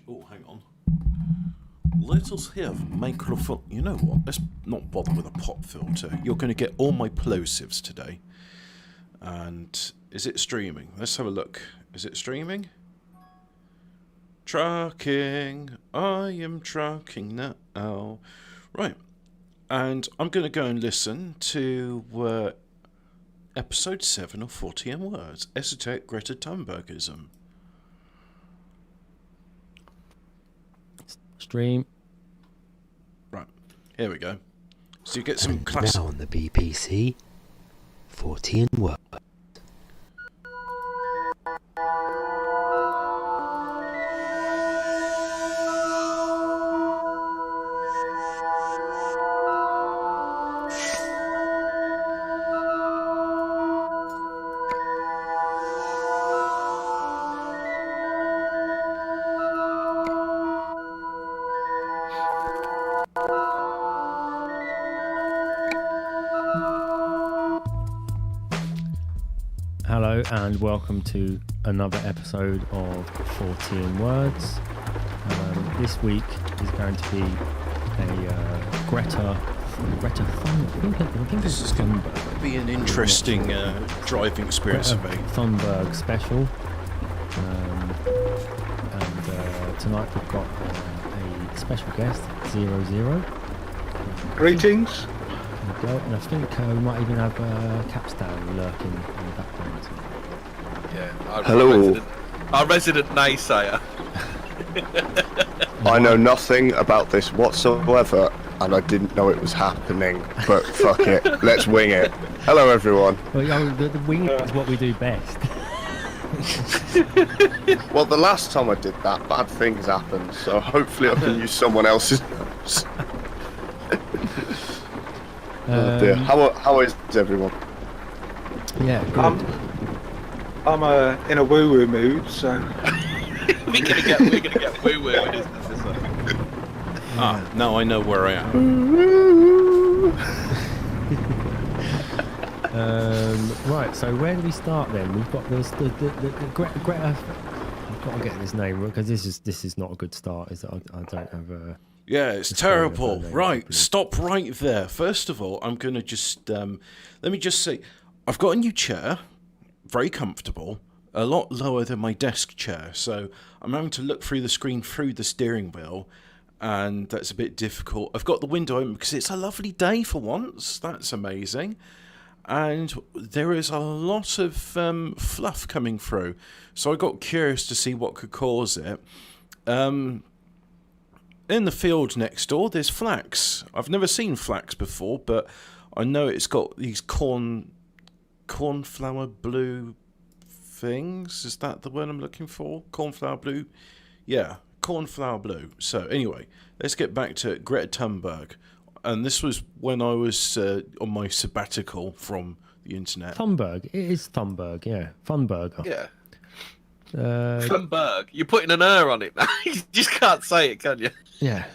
Oh, hang on. Let us have microphone. You know what? Let's not bother with a pop filter. You're going to get all my plosives today. And is it streaming? Let's have a look. Is it streaming? Trucking. I am trucking now. Right. And I'm going to go and listen to episode 7 of 40M Words. Esoteric Greta Thunbergism. Stream. Right. Here we go. So you get some classic... Now on the BBC, 40M Words. Hello and welcome to another episode of 40 Words. This week is going to be a Greta Thunberg. I think This is going to be an interesting driving experience for me. Thunberg special. And tonight we've got a special guest, 00. Greetings. And I think we might even have Capstan lurking in the background. Yeah, Hello. Our resident naysayer. I know nothing about this whatsoever, and I didn't know it was happening, but fuck it, let's wing it. Hello everyone. Well, the wing is what we do best. Well, the last time I did that, bad things happened, so hopefully I can use someone else's notes. Oh dear. How is everyone? Yeah, good. I'm in a woo-woo mood, so we're gonna get woo-woo in this episode. Now I know where I am. Right, so where do we start then? We've got the Greta. I've got to get this name because this is not a good start. Is it? I don't have a. Yeah, it's terrible. Right, stop right there. First of all, I'm going to just, let me just say, I've got a new chair, very comfortable, a lot lower than my desk chair, so I'm having to look through the screen through the steering wheel, and that's a bit difficult. I've got the window open because it's a lovely day for once. That's amazing. And there is a lot of fluff coming through, so I got curious to see what could cause it. In the field next door, there's flax. I've never seen flax before, but I know it's got these cornflower blue things. Is that the word I'm looking for? Cornflower blue? Yeah, cornflower blue. So anyway, let's get back to Greta Thunberg. And this was when I was on my sabbatical from the internet. Thunberg. It is Thunberg, yeah. Thunberger. Yeah. Thunberg. You're putting an on it, man. You just can't say it, can you? Yeah.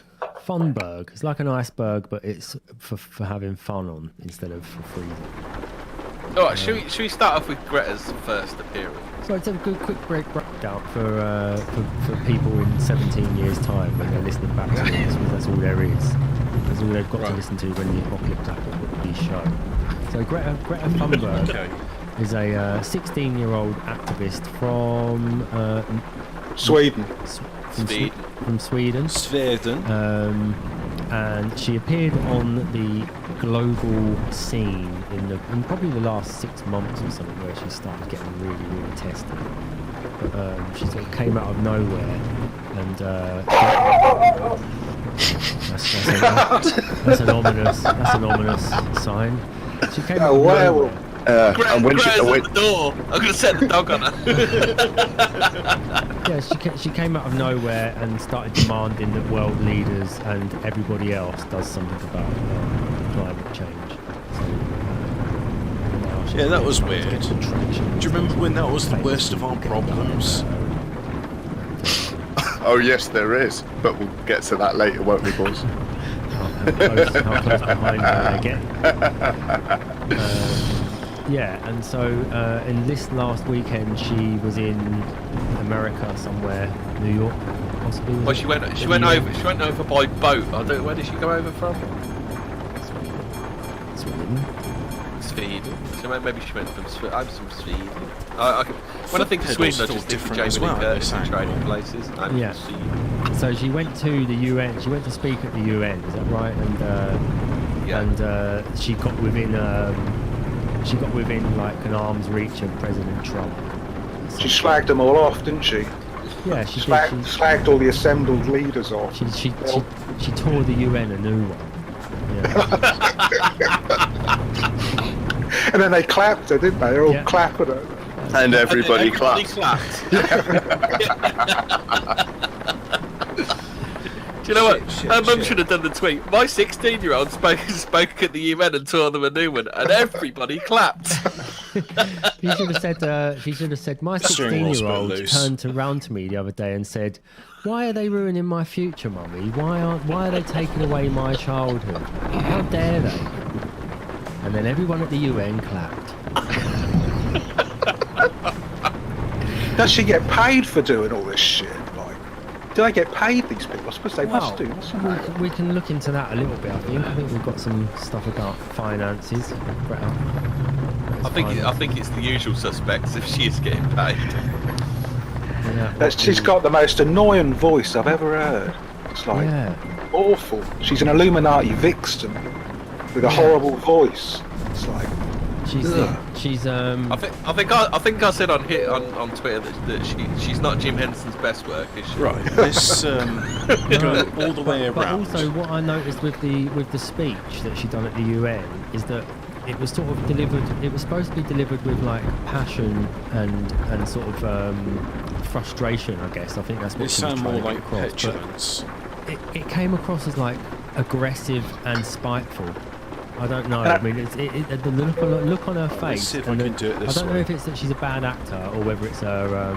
Thunberg. It's like an iceberg, but it's for having fun on instead of for freezing. All right, should we start off with Greta's first appearance? So it's a good quick breakdown for people in 17 years' time when they're listening back to this, because that's all there is. That's all they've got to listen to when the apocalypse happens with the show. So Greta Thunberg is a 16-year-old activist from Sweden. From Sweden. And she appeared on the global scene in probably the last 6 months or something, where she started getting really, really tested. But she sort of came out of nowhere, and that's an ominous sign. She came out of nowhere. And when Greta's at the door. I'm going to set the dog on her. Yeah, she came out of nowhere and started demanding that world leaders and everybody else does something about climate change. So, Yeah, that was weird. Do you remember when that was the worst of our problems? Oh yes, there is, but we'll get to that later, won't we, boys? How close behind her they get. Yeah, and so in this last weekend she was in America somewhere, New York, possibly. Well, she went over by boat. I don't. Where did she go over from? Sweden. So maybe she went from Sweden. I'm from Sweden. When I think of Sweden, I just think of Jamie Lee Curtis and trading places. I'm Yeah. from Sweden. So she went to the UN. She went to speak at the UN. Is that right? And she got within. She got within like an arm's reach of President Trump. She slagged them all off, didn't she? Yeah, she Slagged all the assembled leaders off. She tore the UN a new one. Yeah. And then they clapped her, didn't they? They all clapping her. And everybody clapped. Do you know what? Her mum should have done the tweet. My 16-year-old spoke at the UN and tore them a new one, and everybody clapped. She should have said, my 16-year-old turned around to me the other day and said, "Why are they ruining my future, mummy? Why are they taking away my childhood? How dare they?" And then everyone at the UN clapped. Does she get paid for doing all this shit? Like, do they get paid, these people? I suppose they must do. We can look into that a little bit. I think we've got some stuff about finances. I think it's the usual suspects if she is getting paid. Yeah, she's got the most annoying voice I've ever heard. It's like awful. She's an Illuminati vixen with a horrible voice. It's like she's I think I said on Twitter that she's not Jim Henson's best work, is she? Right. This going all the way around. But also, what I noticed with the speech that she done at the UN is that it was sort of delivered. It was supposed to be delivered with like passion and sort of frustration. I guess I think that's what it she was sounded more trying to like get across. petulance. It came across as like aggressive and spiteful. I don't know. I mean, the look on her face. Let's see if I can do it this I don't know way. if it's that she's a bad actor or whether it's her inbuilt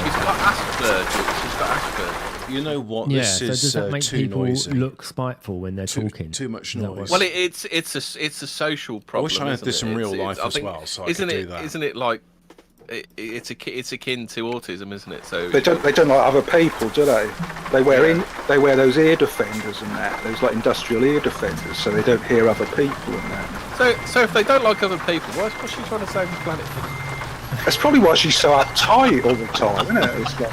She's got Asperger's. She's got Asperger's. You know what? Yeah. This so is does that make too people noisy. look spiteful when they're talking? Too much Is that noise. Well, it's a social problem. I wish I had isn't this it? in real It's- life I as think- well, so I could do that. Isn't it like it's akin to autism, isn't it? So they don't like other people, do they? They wear those ear defenders and that, those like industrial ear defenders, so they don't hear other people and that. So if they don't like other people, what's she trying to save the planet for? That's probably why she's so uptight all the time, isn't it? It's like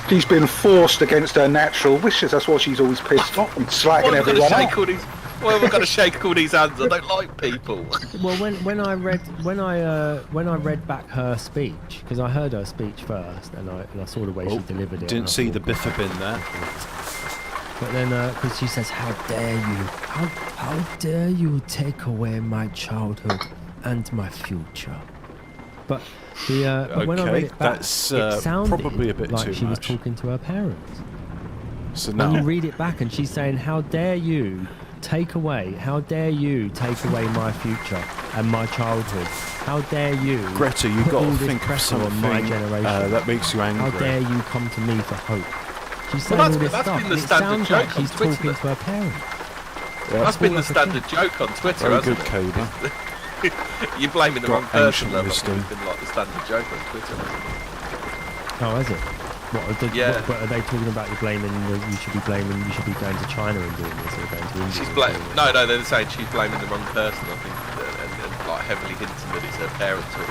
she's been forced against her natural wishes. That's why she's always pissed off and slacking everyone off. Why have I got to shake all these hands? I don't like people. Well, when I read back her speech, because I heard her speech first, and I saw the way she delivered it. Didn't see the biffa bin there. But then, because she says, "How dare you? How dare you take away my childhood and my future?" But but when I read it back, that's it sounded probably a bit like too she was much. talking to her parents. So When you now, read it back, and she's saying, "How dare you take away? How dare you take away my future and my childhood? How dare you, Greta, you've put got all to this think of pressure something on my generation? that makes you angry. How dare you come to me for hope?" She's saying Well, all this that's stuff. been the It standard sounds like joke on she's Twitter. talking to her parents. That's been the standard joke on Twitter, Very hasn't good, it? Cobra. You're blaming the Got wrong person, ancient though. It's wisdom. been like the standard joke on Twitter. Oh, is it? Yeah. What are they talking about? You should be going to China and doing this, or going to India. She's and doing this? no, they're saying she's blaming the wrong person. I think, and like heavily hinting that it's her parents or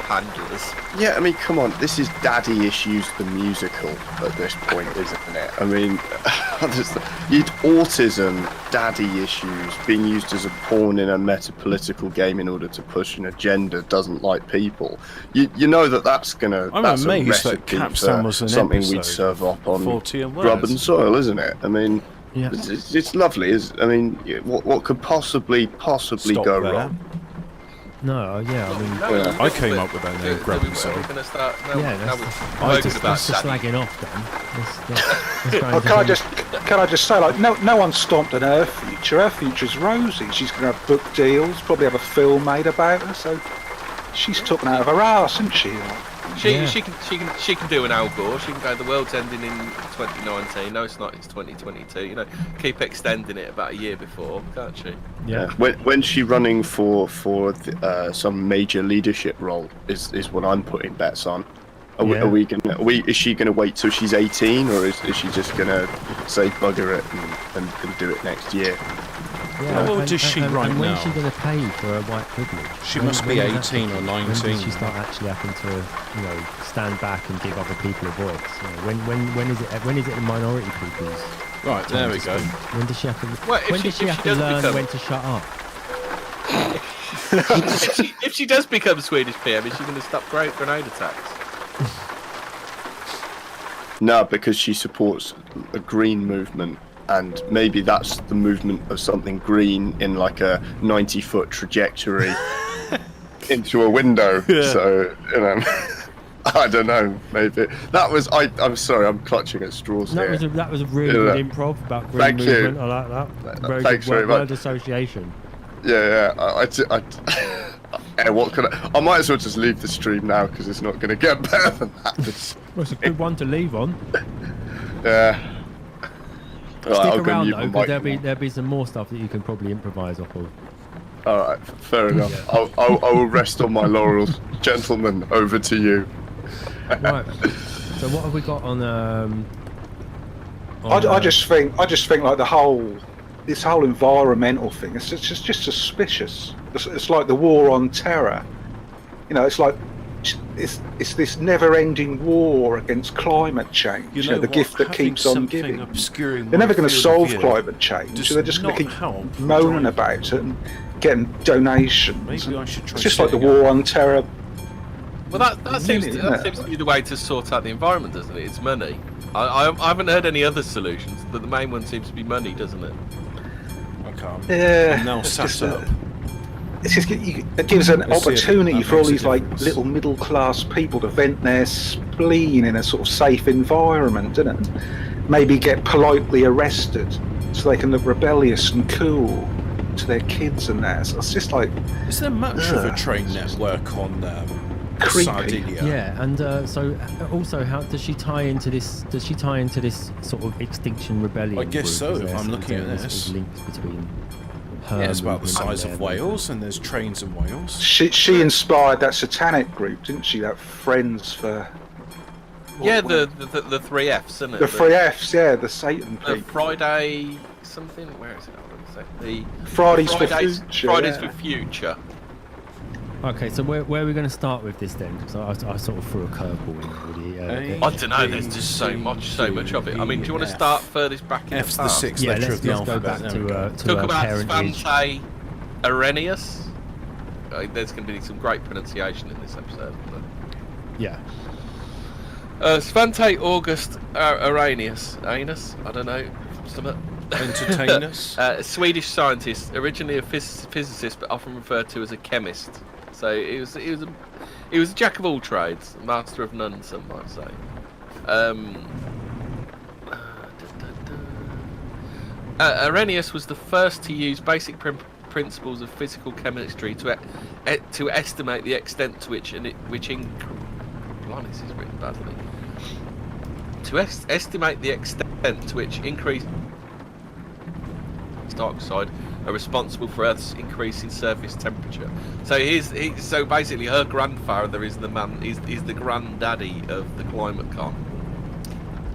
handlers. Yeah, I mean, come on, this is Daddy Issues the musical at this point, isn't it? I mean, you'd autism, Daddy Issues, being used as a pawn in a meta-political game in order to push an agenda doesn't like people. You know that's gonna. I'm that's amazed a that recipe Capstone for was an something episode we'd serve up on 14 Grub words. and Soil, isn't it? I mean, Yeah. it's lovely. I mean, what could possibly Stop go there. wrong? No, yeah, I mean, Yeah. I came up with that name, Grub and Soil. We're going to start. No, yeah, now that's we're talking about just Daddy. slagging off then. Let's go Oh, into can I just say, like, no one stomped on her future. Her future's rosy. She's going to have book deals, probably have a film made about her. So she's taken out of her arse, isn't she? She can do an Al Gore. She can go. The world's ending in 2019. No, it's not. It's 2022. You know, keep extending it about a year before, can't she? Yeah. When's she running for some major leadership role? Is what I'm putting bets on. Yeah. Is she gonna wait till she's 18, or is she just gonna say bugger it and do it next year? How old is she right and when's now? she going to pay for her white privilege? She must be 18 or 19. When does she start actually having to, stand back and give other people a voice? When is it the minority people's? Right, there we go. When does she have to? Well, when does she have to learn when to shut up? if she does become Swedish PM, is she going to stop grenade attacks? No, because she supports a green movement, and maybe that's the movement of something green in like a 90-foot trajectory into a window. Yeah. So, I don't know. Maybe that was. I'm sorry. I'm clutching at straws here. That was a really good improv about green Thank movement. you. I like that. Very Thanks good very word much. association. Yeah. What can I might as well just leave the stream now because it's not going to get better than that. Well, it's a good one to leave on. Yeah. Stick around though, because there'll be some more stuff that you can probably improvise off of. All right, fair enough. I will rest on my laurels, gentlemen. Over to you. Right. So what have we got on? I just think like this whole environmental thing. It's just suspicious. It's like the war on terror. It's like it's this never-ending war against climate change. You know the what? gift that Having keeps on something giving. obscuring They're never my going to field of solve view climate change. does They're just going to not keep help moaning drive. about it and getting donations. Maybe I should try It's just like the setting war up- on terror. Well, that seems to be the way to sort out the environment, doesn't it? It's money. I haven't heard any other solutions, but the main one seems to be money, doesn't it? I can't. Yeah, I'm now it's sat just up. It's just it gives an Let's see if opportunity that for all makes a these like difference. little middle class people to vent their spleen in a sort of safe environment, doesn't it? Maybe get politely arrested so they can look rebellious and cool to their kids and that. So it's just like Is there much of a train network on Creepy. Sardinia? Yeah, and so also, how does she tie into this? Does she tie into this sort of Extinction Rebellion? I guess group? so, Is if there I'm looking at sort of this. links between her Yeah, it's about the movement size and of their Wales, and there's trains in Wales. she inspired that satanic group, didn't she? That Friends for Yeah, the 3 Fs, isn't it? the three Fs, yeah, the Satan The people. Friday something. Where is it? Hold on a sec. The Fridays for Future. Fridays yeah. for Future. Okay, so where are we going to start with this then? Because I sort of threw a curveball in already. I don't know. There's just so much of it. I mean, do you want to start furthest back in F's the the past? sixth Yeah, letter let's of the go alphabet. back There we go. to Talk her about parentage. Svante Arrhenius. There's going to be some great pronunciation in this episode. Yeah. Svante August Arrhenius. Anus? I don't know. Something. Entertain us. A Swedish scientist, originally a physicist, but often referred to as a chemist. So he was a jack of all trades, master of none, some might say. Arrhenius was the first to use basic principles of physical chemistry to estimate the extent to which blimey, this is written badly. To estimate the extent to which increased dioxide are responsible for Earth's increasing surface temperature. So so basically, her grandfather is the granddaddy of the climate con.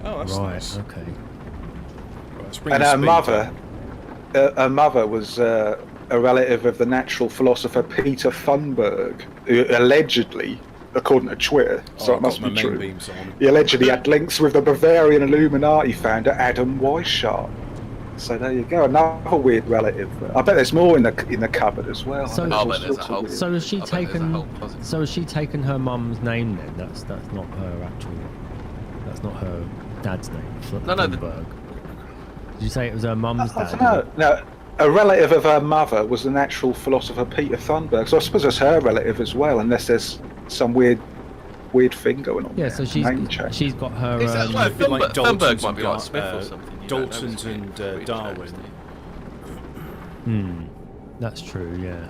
Oh, that's Right. nice. Okay. Right, let's bring And the her speed mother was a relative of the natural philosopher Peter Thunberg, who allegedly, according to Twitter, Oh, so I've it must got be my main true, beams on. he allegedly had links with the Bavarian Illuminati founder Adam Weishaupt. So there you go, another weird relative. I bet there's more in the cupboard as well. So- There's Oh, all but there's a sorts of whole- weird- So has she I bet there's a taken? whole closet. So has she taken her mum's name then? That's not her actual. That's not her dad's name. No, Thunberg. Did you say it was her mum's I dad? don't know. No, a relative of her mother was the natural philosopher Peter Thunberg. So I suppose it's her relative as well, unless there's some weird thing going on. Yeah. there. So Name check. she's got her. Is that like bit like Thunberg Dalton's might be and like Smith or something. You don't know, Dalton's it's weird. and Weird Darwin. names, do you? That's true. Yeah.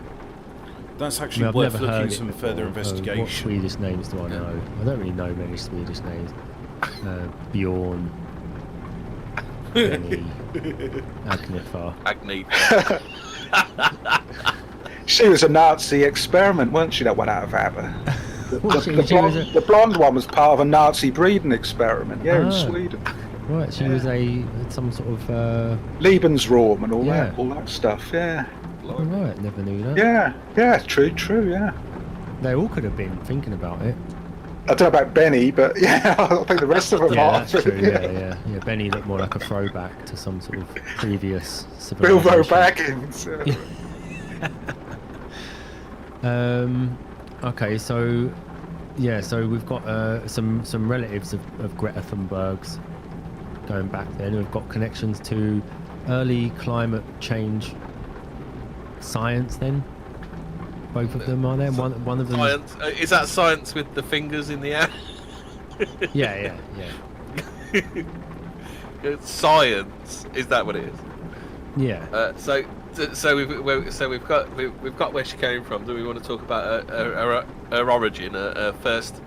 That's I mean, actually I've worth never looking heard some it further before. What investigation. Swedish names do I know? I don't really know many Swedish names. Bjorn, Benny, Agnifa. Agni. She was a Nazi experiment, weren't she? That went out of ABBA. The blonde one was part of a Nazi breeding experiment, in Ah. Sweden. Right, she was some sort of. Lebensraum and all that stuff, yeah. All right, never knew that. Yeah, true, yeah. They all could have been thinking about it. I don't know about Benny, but yeah, I think the rest of them Yeah, are. that's true. Yeah. Benny looked more like a throwback to some sort of previous civilization. Bilbo Baggins. Okay, so we've got some relatives of Greta Thunberg's going back then. We've got connections to early climate change science. Then both of them are there. One of them. Science. Is that science with the fingers in the air? Yeah. Science. Is that what it is? Yeah. So we've got where she came from. Do we want to talk about her origin, her first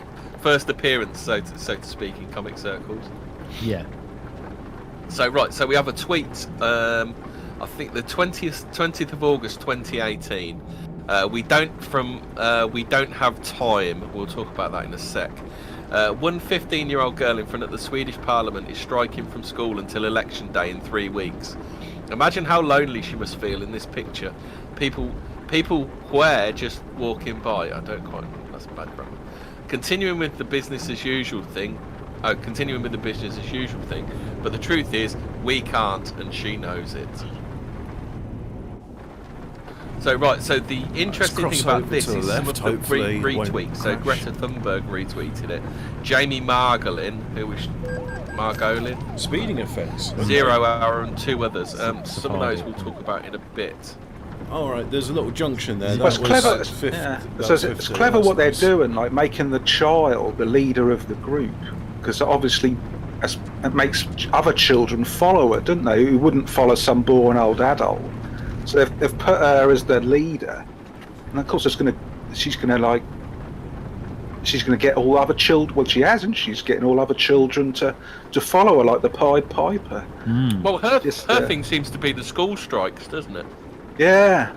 appearance, so to speak, in comic circles? Yeah. So we have a tweet. I think the 20th of August 2018. We don't have time. We'll talk about that in a sec. One 15-year-old girl in front of the Swedish Parliament is striking from school until election day in 3 weeks. Imagine how lonely she must feel in this picture. People where just walking by. I don't quite. That's bad grammar. Continuing with the business as usual thing. But the truth is, we can't, and she knows it. So the interesting thing about this is some of the retweets. So Greta Thunberg retweeted it. Jamie Margolin, Speeding offence. 0 Hour, and 2 others. Some of those we'll talk about in a bit. All right, there's a little junction there. Well, it's clever. It's clever what they're doing, like making the child the leader of the group, because obviously it makes other children follow her, don't they? Who wouldn't follow some boring old adult. So they've put her as the leader, and of course she's gonna get all other children. Well, she hasn't. She's getting all other children to follow her, like the Pied Piper. Well, her thing seems to be the school strikes, doesn't it? Yeah,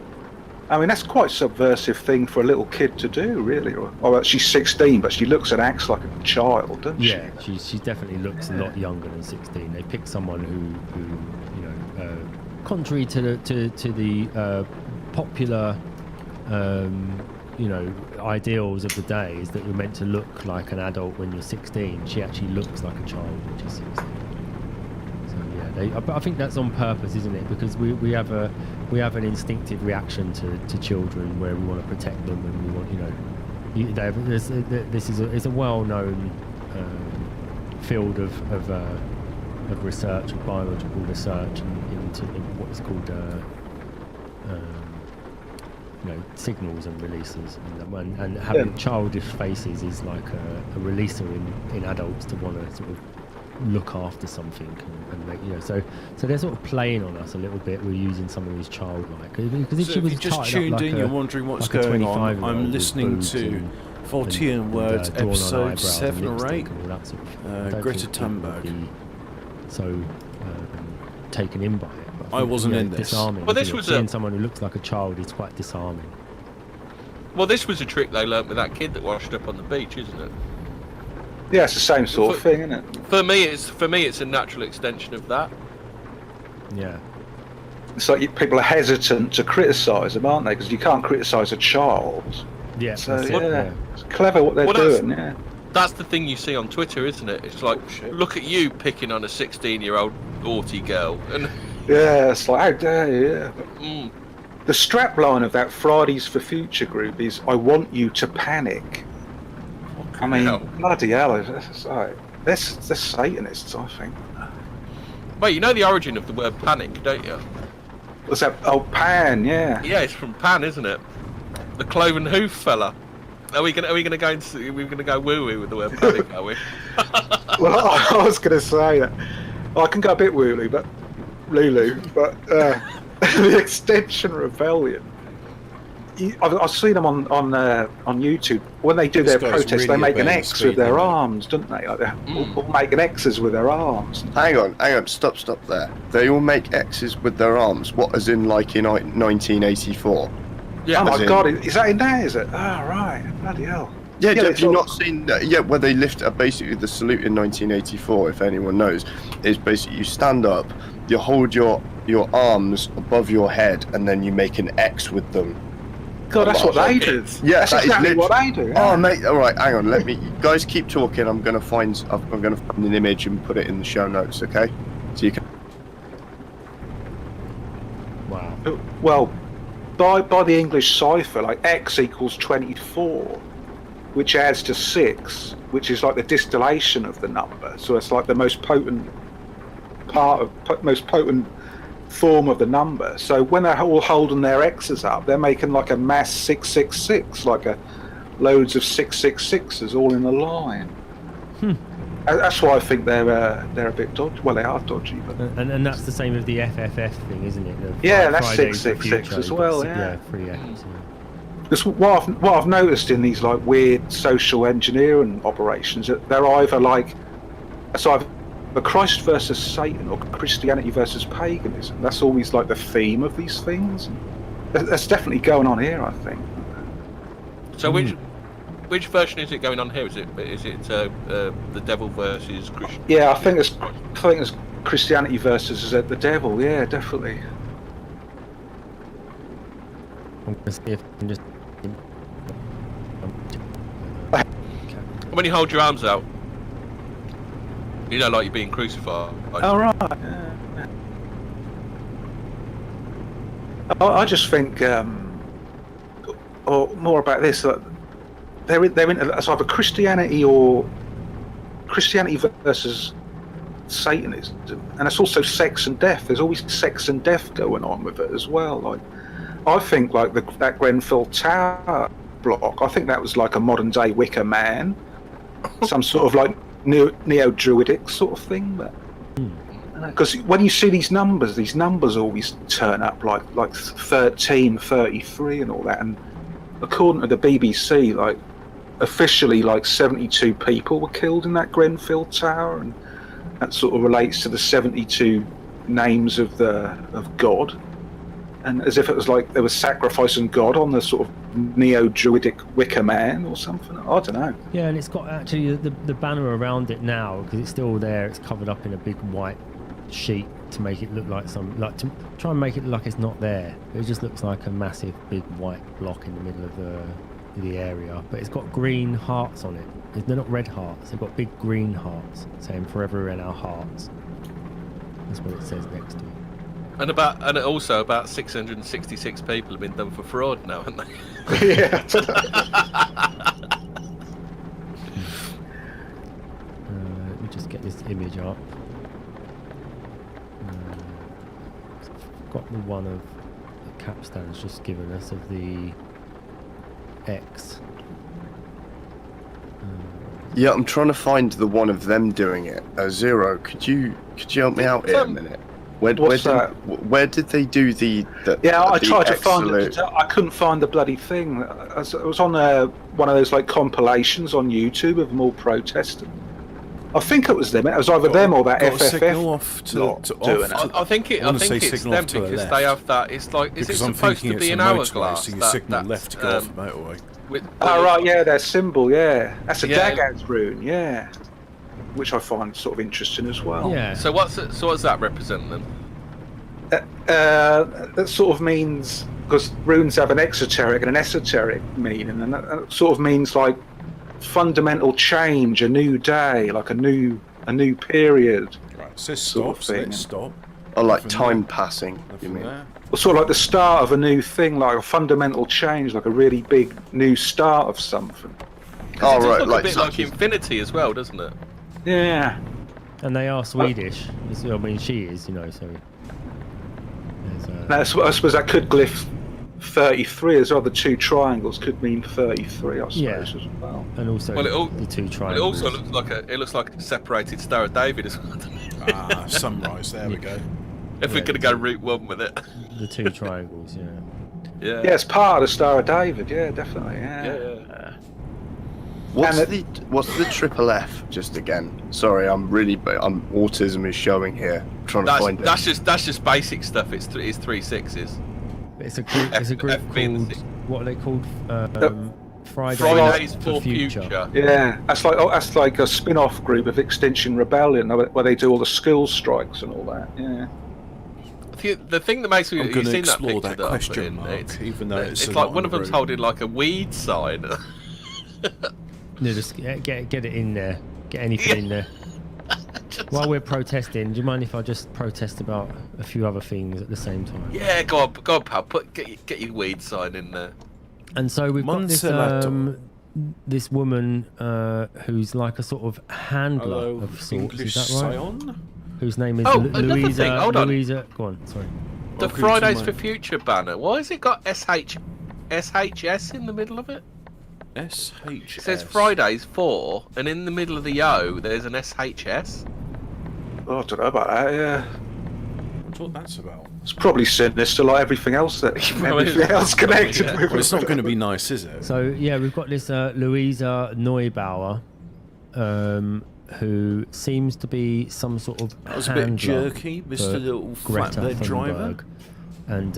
I mean that's quite a subversive thing for a little kid to do, really. Well, she's 16, but she looks and acts like a child, doesn't she? Yeah, she definitely looks a lot younger than 16. They picked someone who contrary to the popular ideals of the day, is that you're meant to look like an adult when you're 16. She actually looks like a child when she's 16. So yeah, but I think that's on purpose, isn't it? Because we have an instinctive reaction to children where we want to protect them, and we want it's a well-known field of research, of biological research, into what is called signals and releases, and having childish faces is like a releaser in adults to want to sort of look after something and make, so they're sort of playing on us a little bit. We're using some of these childlike, because if So she if was you just tied tuned up in, like you're wondering what's like a going on. 25-year-old I'm with listening boobs to and 14 Words, drawn on episode eyebrows 7 and or lipstick 8. and all that sort of, I don't Greta think people would Thunberg. be so taken in by it. But I wasn't in this. Disarming. Well, this isn't it? was Seeing someone who looks like a child is quite disarming. Well, this was a trick they learnt with that kid that washed up on the beach, isn't it? Yeah, it's the same sort of thing, isn't it? For me, it's a natural extension of that. Yeah. It's like people are hesitant to criticise them, aren't they? Because you can't criticise a child. Yeah. So that's it, yeah, it's clever what they're doing. Yeah. That's the thing you see on Twitter, isn't it? It's like, look at you picking on a 16-year-old naughty girl, and Yeah, it's like, how dare you? Yeah. The strapline of that Fridays for Future group is, I want you to panic. I mean, bloody hell, it's like, they're Satanists, I think. Wait, you know the origin of the word panic, don't you? What's that? Oh, Pan, yeah. Yeah, it's from Pan, isn't it? The cloven hoof fella. Are we gonna go woo woo with the word panic? Are we? Well, I was gonna say that. I can go a bit Lulu, but the Extinction Rebellion. I've seen them on YouTube when they do their protests. Really they make an obeying X speed, with their isn't it? arms, don't they? Like they're all making X's with their arms. Hang on, stop there. They all make X's with their arms. What, as in like in 1984? Yeah. Oh my As in- God, is that in there? Is it? Oh right, bloody hell. Yeah, have it's you all- not seen that? Yeah, where they lift basically the salute in 1984, if anyone knows, is basically you stand up, you hold your arms above your head, and then you make an X with them. God, that's what they do. Yeah, that's that is exactly what literally- they do. Oh, Yeah. mate, all right, hang on, let me, guys, keep talking. I'm gonna find an image and put it in the show notes, okay? So you can. Wow. Well, by the English cipher, like X equals 24, which adds to 6, which is like the distillation of the number. So it's like the most potent form of the number. So when they're all holding their X's up, they're making like a mass 666, like loads of 666s all in a line. That's why I think they're a bit dodgy. Well, they are dodgy, but And that's the same with the FFF thing, isn't it? The Yeah, that's Fridays for 666 Future, as you've well, got yeah. 3 Fs. Yeah. because what I've noticed in these like weird social engineering operations, that they're either like it's either Christ versus Satan or Christianity versus paganism. That's always like the theme of these things. That's definitely going on here, I think. So which version is it going on here? Is it the devil versus Christian? Yeah, I think it's Christianity versus the devil. Yeah, definitely. I'm going to see if I can just... When you hold your arms out, you know, like you're being crucified. Oh right. Yeah. I just think, or more about this. They're in it's either Christianity or Christianity versus Satanism, and it's also sex and death. There's always sex and death going on with it as well. Like, I think like that Grenfell Tower block. I think that was like a modern day Wicker Man, some sort of like neo-druidic sort of thing. But because when you see these numbers always turn up like 13, 33 and all that. And according to the BBC, like officially like 72 people were killed in that Grenfell Tower, and that sort of relates to the 72 names of God. And as if it was like they were sacrificing God on the sort of neo-druidic Wicker Man or something. I don't know. Yeah, and it's got actually the banner around it now, because it's still there. It's covered up in a big white sheet to make it look like to try and make it look like it's not there. It just looks like a massive big white block in the middle of the area. But it's got green hearts on it. They're not red hearts. They've got big green hearts saying "Forever in our hearts." That's what it says next to it. And also about 666 people have been done for fraud now, haven't they? Yeah. Let me just get this image up. I've got the one of the capstan's just given us of the X. Yeah, I'm trying to find the one of them doing it. Zero, could you help me out here a minute? Where did they do the Yeah, I the tried to find absolute- it. I couldn't find the bloody thing. It was on one of those like compilations on YouTube of them all protesting. I think it was them. It was either them or that got a FFF signal off to lot to- doing off it. to- I think I wanna say it's signal them off to the because left. they have that. It's like, is because it I'm supposed thinking to be it's an a motorway, hourglass? so you signal left to go off the motorway. Oh right, yeah, their symbol, yeah. That's a Yeah. Dagaz rune, yeah. Which I find sort of interesting as well. Yeah. So what's that represent then? That sort of means, because runes have an exoteric and an esoteric meaning, and that sort of means like fundamental change, a new day, like a new period. Right, it says Sort stop, of so thing. let's stop. or like From time there. passing? You From mean? there. Or sort of like the start of a new thing, like a fundamental change, like a really big new start of something. Oh It does right, look like a bit such like as- infinity as well, doesn't it? Yeah. And they are Swedish. I mean, she is, you know, so... Now, I suppose that could glyph 33 as well. The two triangles could mean 33, I suppose, Yeah. as well. And also Well, the two But it triangles. also looks like a separated Star of David as well. doesn't it? Ah, sunrise. There we go. If we're Yeah. gonna go route one with it. The two triangles, yeah. Yeah. Yeah, it's part of the Star of David. Yeah, definitely. Yeah. Yeah. What's the triple F? Just again, sorry, autism is showing here. I'm trying to find it. That's just basic stuff. It's 3 6s. But it's a group F being the called... six. What are they called? Fridays for Future. Yeah, that's like a spin-off group of Extinction Rebellion where they do all the school strikes and all that. Yeah. The thing that makes me I'm you've going to seen explore that, that question mark, even though it's like one of them's holding like a weed sign. No, just get it in there. Get anything in there. While we're protesting, do you mind if I just protest about a few other things at the same time? Yeah, go on, pal. Get your weed sign in there. And so we've got this woman who's like a sort of handler of sorts. English is that right? Scion? Whose name is another thing, hold on. Louisa. Go on, sorry. The Fridays for Future banner. Why has it got SHS in the middle of it? SHS. It says Fridays 4, and in the middle of the O, there's an SHS. Oh, I don't know about that. Yeah. That's what that's about. It's probably sinister, like everything else connected with. Well, it's not going to be nice, is it? So yeah, we've got this Louisa Neubauer, who seems to be some sort of That was a bit handler jerky, for Mr. Little Greta Flatbed Driver. Thunberg. And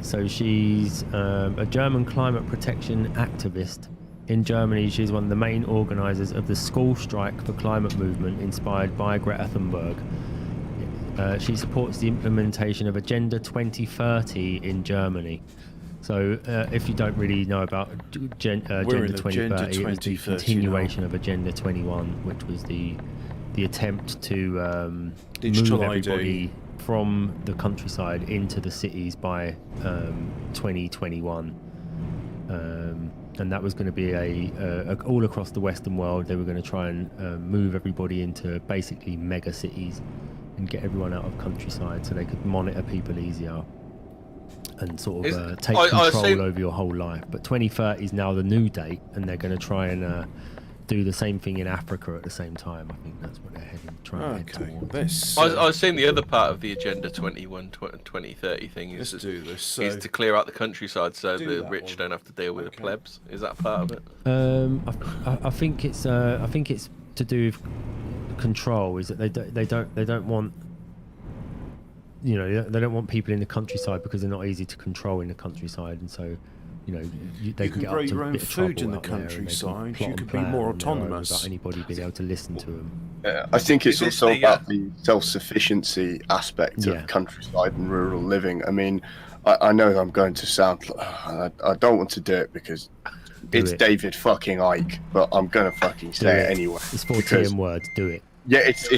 so she's a German climate protection activist. In Germany, she's one of the main organisers of the school strike for climate movement inspired by Greta Thunberg. She supports the implementation of Agenda 2030 in Germany. So if you don't really know about Agenda 2030, it was the continuation of Agenda 21, which was the attempt to move everybody from the countryside into the cities by 2021. And that was going to be all across the Western world. They were going to try and move everybody into basically mega cities and get everyone out of countryside so they could monitor people easier and sort of take control over your whole life. But 2030 is now the new date, and they're going to try and do the same thing in Africa at the same time. I think that's what they're trying to head towards. I was saying the other part of the Agenda 2030 thing is to clear out the countryside so the rich don't have to deal with the plebs. Is that part of it? I think it's to do with control. Is that they don't want, you know, they don't want people in the countryside because they're not easy to control in the countryside, and so, you know, they can get grow up to your a own bit of food in the trouble out there, and they can countryside. plot You and could be plan more on their own autonomous without anybody being able to listen to them. I think it's Is this also the, about the self-sufficiency aspect of countryside and rural living. I mean, I know I'm going to sound... I don't want to do it because it's David fucking Icke, but I'm going to fucking say it anyway. It's 14 words, do it. Yeah, it's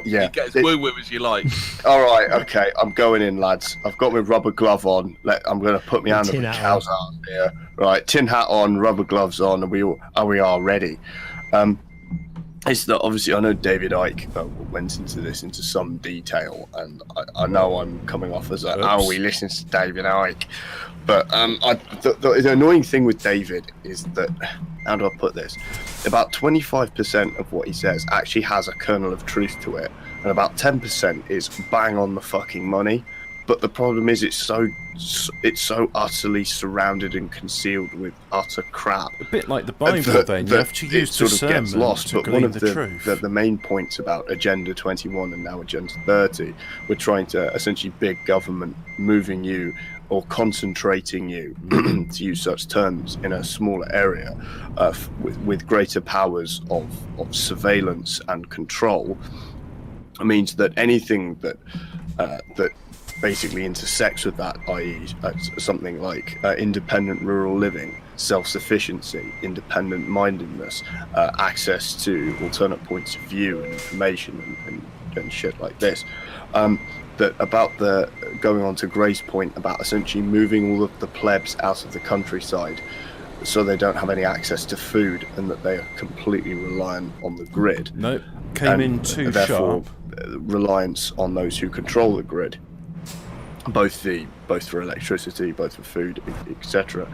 yeah. You get as woo-woo as you like. All right, okay, I'm going in, lads. I've got my rubber glove on. I'm going to put my hand on the cows out here. Right, tin hat on, rubber gloves on, and we are ready. It's that obviously I know David Icke went into this into some detail, and I know I'm coming off as we listen to David Icke, but the annoying thing with David is that, how do I put this? About 25% of what he says actually has a kernel of truth to it, and about 10% is bang on the fucking money. But the problem is it's so utterly surrounded and concealed with utter crap. A bit like the Bible, then. You have to use sort of gets lost. But one of the main points about Agenda 21 and now Agenda 30, we're trying to essentially big government moving you or concentrating you, to use such terms, in a smaller area with greater powers of surveillance and control, means that anything that basically intersects with that, i.e. something like independent rural living, self-sufficiency, independent mindedness, access to alternate points of view and information and shit like this, that about the going on to Gray's point about essentially moving all of the plebs out of the countryside so they don't have any access to food and that they are completely reliant on the grid. Nope, came in too therefore, sharp. Reliance on those who control the grid, both for electricity, both for food, etc.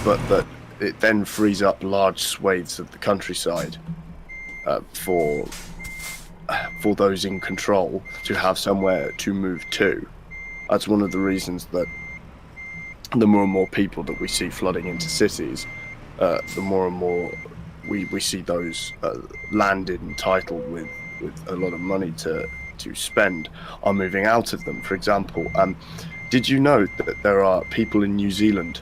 But that it then frees up large swathes of the countryside for those in control to have somewhere to move to. That's one of the reasons that the more and more people that we see flooding into cities, the more and more we see those landed entitled with a lot of money to spend are moving out of them. For example, did you know that there are people in New Zealand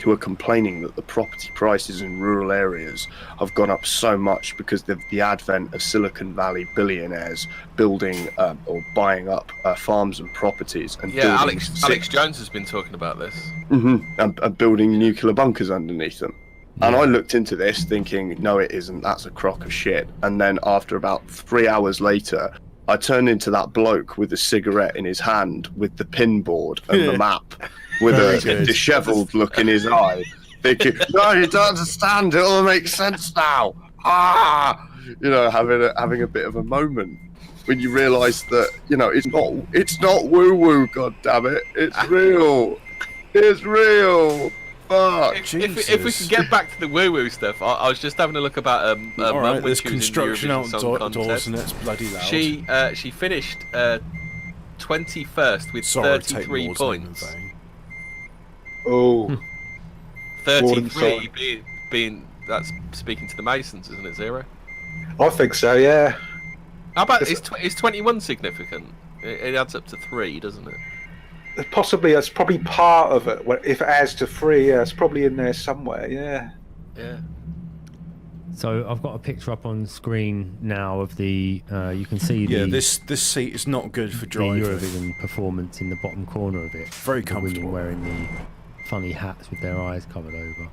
who are complaining that the property prices in rural areas have gone up so much because of the advent of Silicon Valley billionaires building or buying up farms and properties and building Alex Jones has been talking about this. and building nuclear bunkers underneath them. And I looked into this thinking, no, it isn't. That's a crock of shit. And then after about 3 hours later, I turned into that bloke with a cigarette in his hand with the pinboard and the map with a dishevelled look in his eye, thinking, no, you don't understand. It all makes sense now. Having a bit of a moment when you realise that, it's not woo-woo, God damn it. It's real. It's real. If we can get back to the woo-woo stuff, I was just having a look about Alright, there's construction outdoors and it's bloody loud. She finished 21st with 33 points. Oh. 33 being that's speaking to the Masons, isn't it, Zero? I think so, yeah. How about is 21 significant? It adds up to 3, doesn't it? Possibly, that's probably part of it. If it adds to 3, yeah, it's probably in there somewhere. Yeah. So I've got a picture up on screen now of the. You can see the. Yeah, this seat is not good for driving. The Eurovision performance in the bottom corner of it. Very the comfortable. Women wearing the funny hats with their eyes covered over.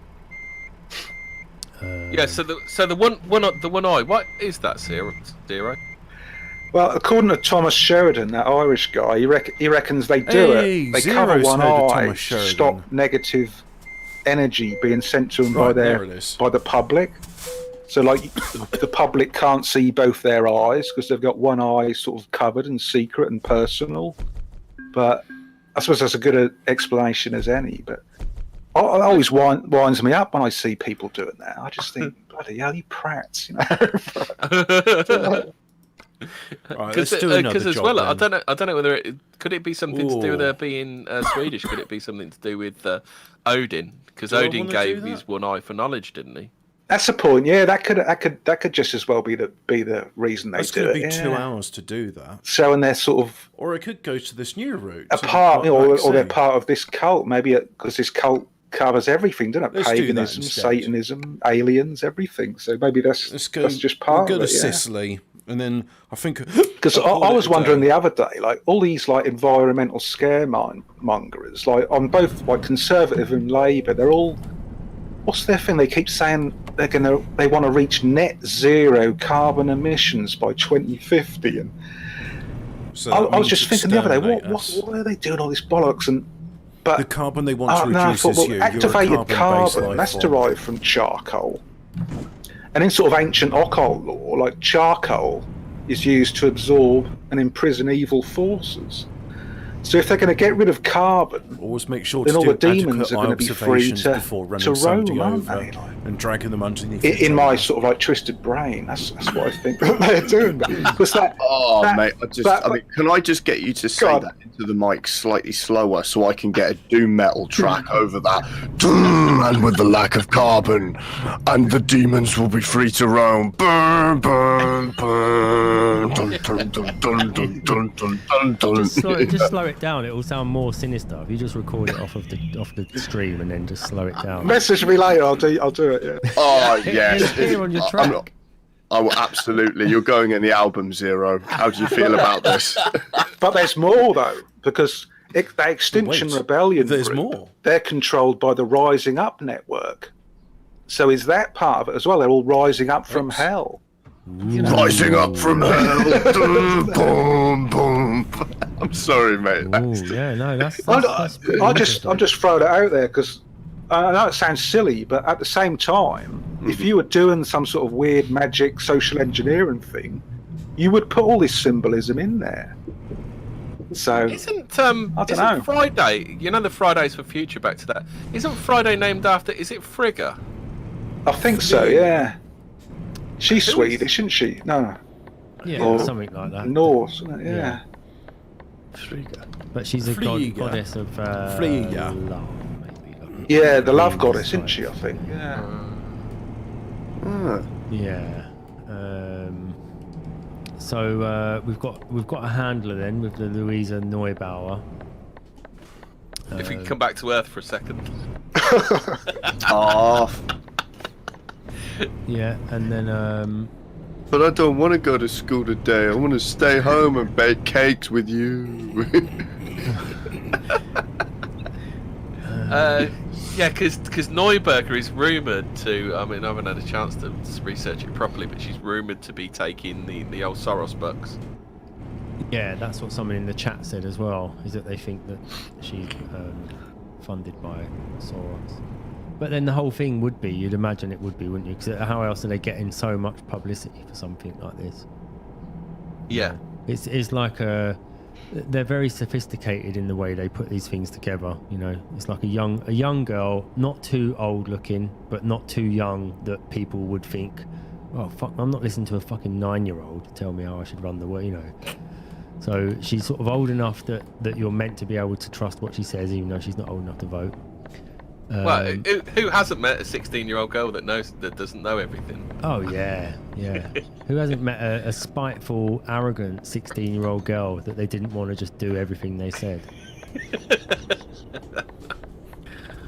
So the one eye. What is that, Zero? Well, according to Thomas Sheridan, that Irish guy, he reckons they do it. They cover one eye to stop negative energy being sent to them by the public. So, like, the public can't see both their eyes because they've got one eye sort of covered and secret and personal. But I suppose that's a good explanation as any. But it always winds me up when I see people doing that. I just think, bloody hell, you prats, Because as well, I don't know whether could it be something to do with her being Swedish? Could it be something to do with Odin? Because Odin gave his one eye for knowledge, didn't he? That's the point. Yeah, that could just as well be the reason they do it. It's going to be 2 hours to do that. So, and they're sort of, or it could go to this new route. Or they're part of this cult. Maybe because this cult covers everything, doesn't it? Paganism, Satanism, aliens, everything. So maybe that's just part of it. We'll go to Sicily. And then I think because I was wondering the other day, like all these like environmental scaremongers, like on both like Conservative and Labour, they're all. What's their thing? They keep saying they want to reach net zero carbon emissions by 2050, and so I was just thinking the other day, what are they doing all this bollocks? But the carbon they want to reduce is activated carbon. That's derived from charcoal. And in sort of ancient occult lore, like charcoal is used to absorb and imprison evil forces. So if they're going to get rid of carbon, always make sure then to all do the demons are going to be free to roam, aren't they? And dragging them underneath. In my sort of like twisted brain, that's what I think they're doing. Because mate, can I just get you to say that into the mic slightly slower so I can get a doom metal track over that? And with the lack of carbon, and the demons will be free to roam. Burn, burn, burn. Dun, dun, dun, dun, dun, dun, dun, dun. Just slow it down. It will sound more sinister if you just record it off the stream and then just slow it down. Message me later. I'll do it. Yeah. Oh yes. Here on your track. Oh, absolutely. You're going in the album, Zero. How do you feel about this? But there's more though, because the Extinction Rebellion there's group, more. They're controlled by the Rising Up network. So is that part of it as well? They're all rising up from hell. Rising up from hell. Boom, boom. I'm sorry, mate. I'm just throwing it out there because I know it sounds silly, but at the same time, if you were doing some sort of weird magic social engineering thing, you would put all this symbolism in there. So isn't Friday? You know the Fridays for Future. Back to that. Isn't Friday named after? Is it Frigga? I think so. Yeah. She's Swedish, isn't she? No. Yeah, or something like that. Norse, isn't it? Yeah. Frigga. But she's a goddess of love, maybe. Yeah, the love goddess, isn't she? I think. Yeah. Yeah. So we've got a handler then with the Louisa Neubauer. If we can come back to Earth for a second. Oh, Yeah, and then but I don't want to go to school today. I want to stay home and bake cakes with you. Yeah, because Neuberger is rumoured to. I mean, I haven't had a chance to research it properly, but she's rumoured to be taking the old Soros bucks. yeah, that's what someone in the chat said as well. Is that they think that she's funded by Soros. But then the whole thing would be, you'd imagine it would be, wouldn't you? Because how else are they getting so much publicity for something like this? Yeah. It's like they're very sophisticated in the way they put these things together. You know, it's like a young girl, not too old looking, but not too young that people would think, oh fuck, I'm not listening to a fucking 9-year-old tell me how I should run the world. You know. So she's sort of old enough that you're meant to be able to trust what she says, even though she's not old enough to vote. Well, who hasn't met a 16-year-old girl that doesn't know everything? Oh yeah. Who hasn't met a spiteful, arrogant 16-year-old girl that they didn't want to just do everything they said?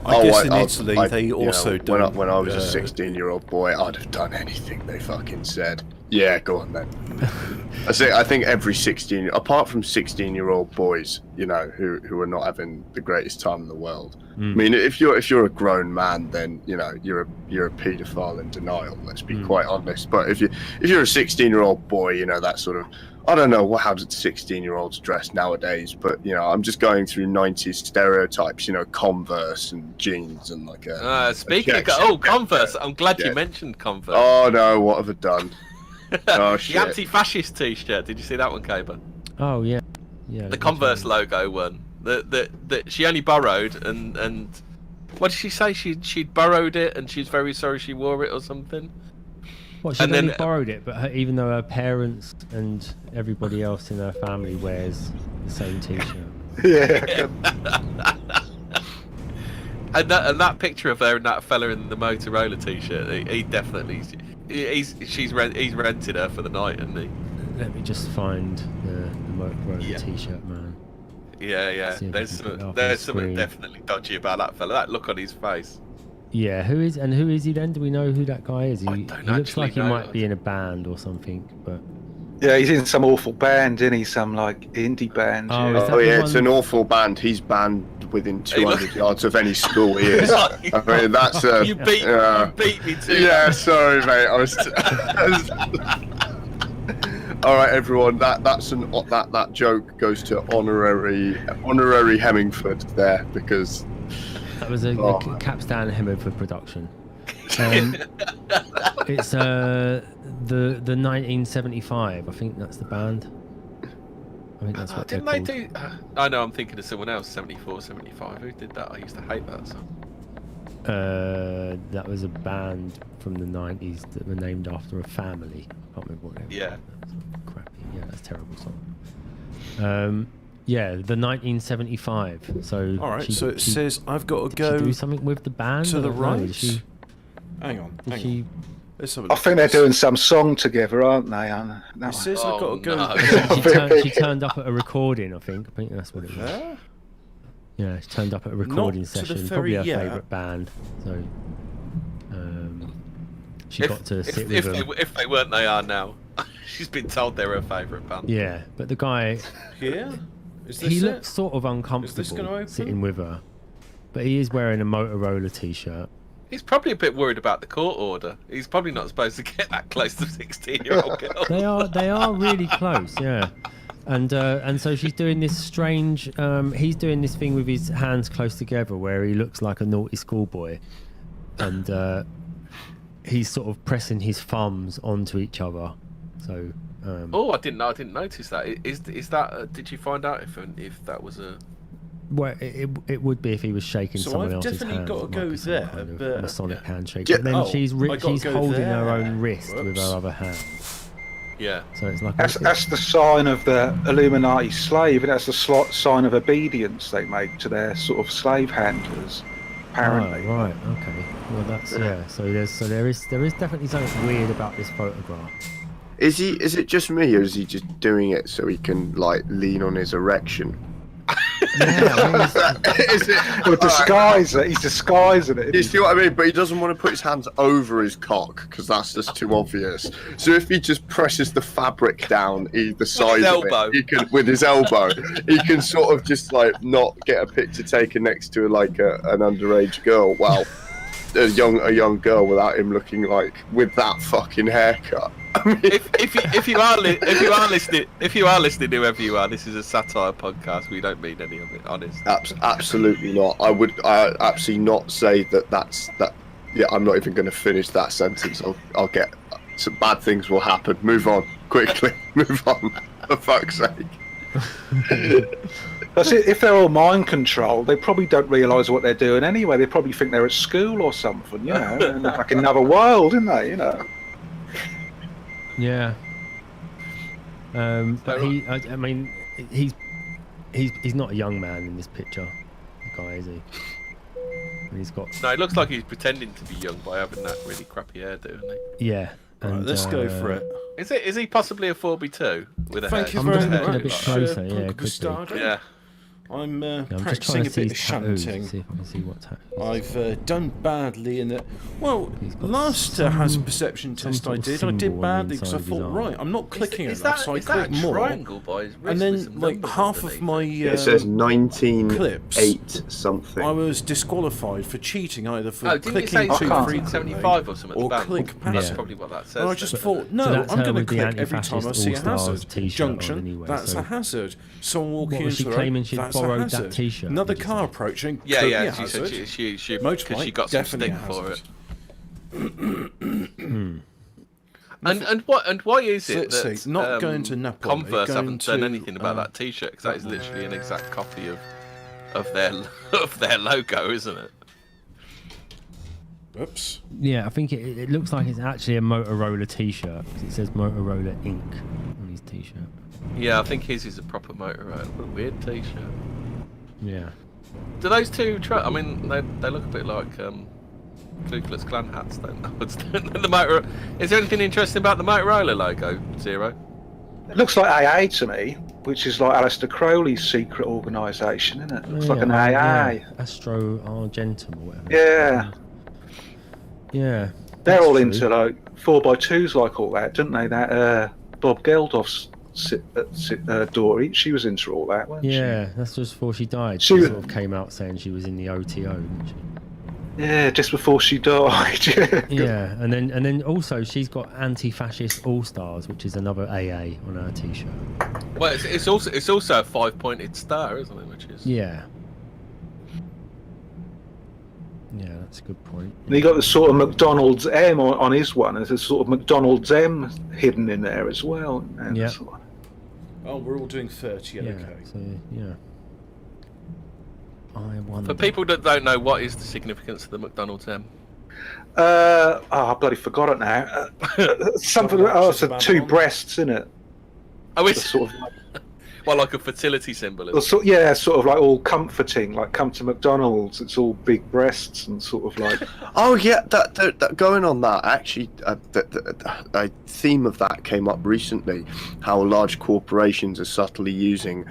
I guess in Italy they also don't. When I was a 16-year-old boy, I'd have done anything they fucking said. Yeah, go on then. I think every 16, apart from 16-year-old boys, you know, who are not having the greatest time in the world. I mean, if you're a grown man, then you know you're a paedophile in denial. Let's be quite honest. But if you're a 16-year-old boy, you know that sort of. I don't know how did 16-year-olds dress nowadays, but you know I'm just going through 90s stereotypes. You know, Converse and jeans and like a. Speaking of Converse, I'm glad you mentioned Converse. Oh no, what have I done? Oh shit! The anti-fascist T-shirt. Did you see that one, Caber? Oh yeah. The Converse logo one. That she only borrowed and what did she say? She'd borrowed it and she's very sorry she wore it or something. Well, she only borrowed it, but even though her parents and everybody else in her family wears the same T-shirt. Yeah. And that picture of her and that fella in the Motorola T-shirt, he definitely he's rented her for the night, isn't he? Let me just find the Motorola T-shirt, man. Yeah. There's something definitely dodgy about that fella. That look on his face. Yeah, who is he then? Do we know who that guy is? He looks like he might be in a band or something, but. Yeah, he's in some awful band, isn't he? Some like indie band. Oh Yeah, it's an awful band. He's banned within 200 yards of any school he is. I mean, that's you beat me too. Yeah, sorry, mate. I was. All right, everyone. That joke goes to honorary Hemmingford there because. That was a Capstan Hemmingford production. It's the 1975. I think that's the band. I think that's what didn't they're they called. do? I know, I'm thinking of someone else. 74, 75. Who did that? I used to hate that song. That was a band from the 90s that were named after a family. I can't remember what they were. Yeah. Crappy. Yeah, that's a terrible song. Yeah, the 1975. So. All right. So it says I've got to go. Did she do something with the band to the right. Hang on. I think they're doing some song together, aren't they? It says I've got to go. No. She turned up at a recording, I think that's what it was. Yeah, she turned up at a recording session, probably her favourite band. So she got to sit with them. If they weren't, they are now. She's been told they're her favourite band. Yeah, but the guy... Here? He looks sort of uncomfortable sitting with her. But he is wearing a Motorola T-shirt. He's probably a bit worried about the court order. He's probably not supposed to get that close to 16-year-old girls. They are really close, yeah. And so she's doing this strange. He's doing this thing with his hands close together, where he looks like a naughty schoolboy, and he's sort of pressing his thumbs onto each other. So. I didn't notice that. Is that? Did you find out if that was a? Well, it would be if he was shaking someone else's hand. So I've definitely got to go there, kind of but Masonic handshake. But then she's holding her own wrist with her other hand. Yeah. So it's like that's the sign of the Illuminati slave, and that's the sign of obedience they make to their sort of slave handlers. Apparently. Oh, right. Okay. Well, that's So there is definitely something weird about this photograph. Is it just me, or is he just doing it so he can like lean on his erection? Is it? Or disguise it. He's disguising it. You see what I mean? But he doesn't want to put his hands over his cock because that's just too obvious. So if he just presses the fabric down either side of it, he can, with his elbow, he can sort of just like not get a picture taken next to like an underage girl. Well, a young girl without him looking like with that fucking haircut. I mean, if you are listening, whoever you are, this is a satire podcast. We don't mean any of it, honest. Absolutely not. I absolutely not say that's that. Yeah, I'm not even going to finish that sentence. I'll get some bad things will happen. Move on quickly. Move on. For fuck's sake. That's it. If they're all mind controlled, they probably don't realise what they're doing anyway. They probably think they're at school or something, you know, in like another world, isn't they? You know. Yeah. But I mean, he's not a young man in this picture, the guy, is he? And he's got. No, it looks like he's pretending to be young by having that really crappy hairdo, isn't he? Yeah. And, right, let's go for it. Is he possibly a 4B2 with a Thank you hair? very I'm just looking a bit much, closer. Yeah, Punka could be. Gustado. Yeah. I'm I'm just practicing trying a to see bit of his tattoos, shunting. see if I can see what tattoos. I've done badly in the. Well, He's got last hazard perception test I sort of did symbol on the badly because I inside of his thought, arm. right, I'm not clicking Is enough, that, so I is that click a more. triangle by his wrist And with then, some like, numbers half of underneath my. It says 19 clips. 8 something. I was disqualified for cheating either for Oh, didn't you clicking say too frequently 1975 or something? or That's click That's passive. probably what that says. And I just then. thought, no, So that's I'm her going to with the click every time I anti-fascist see a All-Stars hazard. t-shirt on Junction, anyway, that's so- a hazard. Someone walking What was she into the claiming road, she'd that's a borrowed that hazard. t-shirt, Another did you car say? approaching, could be Yeah, a she said hazard. she Motorbike, because she got some definitely stick a for hazard. it. And why is So, it that see, not going to Napoli, Converse going haven't done to, anything about that T-shirt? Because that is literally an exact copy of their logo, isn't it? Oops. Yeah, I think it looks like it's actually a Motorola t-shirt because it says Motorola Inc. on his t-shirt. Yeah, I think his is a proper Motorola. What a weird T-shirt. Yeah. Do those two? I mean, they look a bit like Ku Klux Klan hats, don't they? The motor. Is there anything interesting about the Motorola logo, Zero? It looks like AA to me, which is like Aleister Crowley's secret organisation, isn't it? Looks like an AA. Yeah. Astro Argentum or whatever. Yeah. Yeah. They're that's all true. into like 4x2s like all that, didn't they? That Bob Geldof's daughter, she was into all that, wasn't Yeah, that's just before she died. She She was- sort of came out saying she was in the OTO, didn't she? she? Yeah, just before she died. Yeah. Yeah, and then also she's got Anti-Fascist All-Stars, which is another AA on her t-shirt. Well, it's also a 5-pointed star, isn't it? Which is Yeah. Yeah, that's a good point. And he got the sort of McDonald's M on his one. There's a sort of McDonald's M hidden in there as well. And Yeah. sort of- Oh, we're all doing 30, Yeah, okay. so yeah. I wonder. for people that don't know, what is the significance of the McDonald's M? I bloody forgot it now. Something. Oh, it's two breasts, isn't it? Oh, It's it's sort of like, well, like a fertility symbol. well, sort of like all comforting. Like come to McDonald's, it's all big breasts and sort of like. Oh yeah, that going on that actually, a theme of that came up recently. How large corporations are subtly using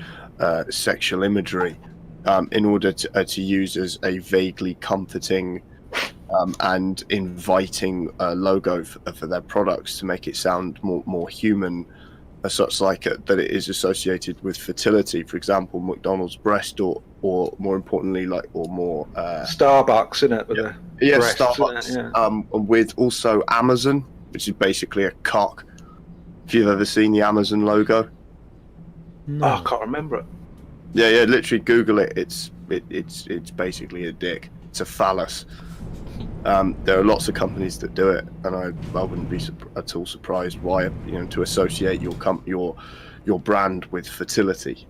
sexual imagery in order to use as a vaguely comforting and inviting logo for their products to make it sound more human. As such, like that it is associated with fertility. For example, McDonald's breast, or more importantly, Starbucks, isn't it? With the breasts, Starbucks. isn't it? Yeah. With also Amazon, which is basically a cock. If you've ever seen the Amazon logo, No. Oh, I can't remember it. yeah, literally Google it. It's basically a dick. It's a phallus. There are lots of companies that do it, and I wouldn't be at all surprised why, to associate your brand with fertility.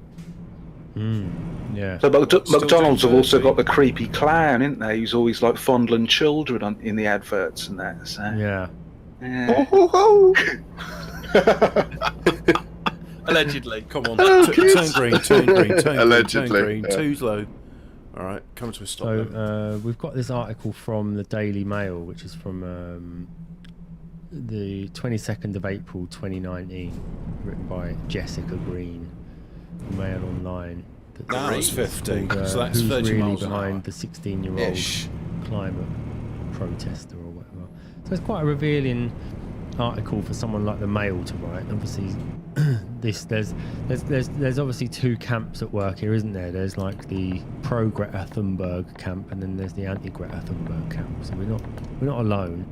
Yeah. So McDonald's have doing also 30. got the creepy clown, isn't they? He's always like fondling children in the adverts and that. So, Yeah. yeah. Allegedly. Come on, kids. turn green, turn green, turn Allegedly, green, yeah. too low. All right, come to a stop. then. So we've got this article from the Daily Mail, which is from the 22nd of April 2019, written by Jessica Green, Mail Online. Now it's 50, called, so that's Who's 30 Really miles an Behind hour. the 16-year-old Ish. climate protester or whatever. So it's quite a revealing article for someone like the Mail to write. Obviously, there's obviously two camps at work here, isn't there? There's like the pro Greta Thunberg camp, and then there's the anti Greta Thunberg camp. So we're not alone.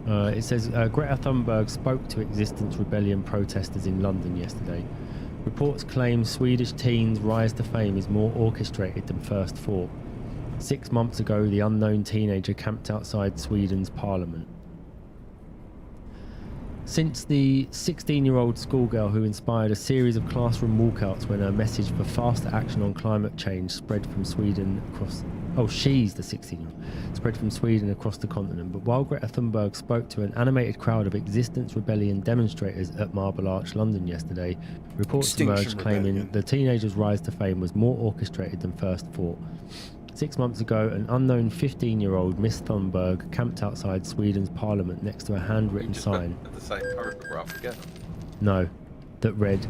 It says Greta Thunberg spoke to Existence Rebellion protesters in London yesterday. Reports claim Swedish teens' rise to fame is more orchestrated than first thought. 6 months ago, the unknown teenager camped outside Sweden's parliament. Since the 16-year-old schoolgirl who inspired a series of classroom walkouts when her message for faster action on climate change spread from Sweden across... Oh, she's the 16-year-old. Spread from Sweden across the continent. But while Greta Thunberg spoke to an animated crowd of Existence Rebellion demonstrators at Marble Arch, London yesterday, reports emerged claiming the teenager's rise to fame was more orchestrated than first thought. 6 months ago, an unknown 15-year-old Miss Thunberg camped outside Sweden's parliament next to a handwritten sign. The same paragraph again. No, that read,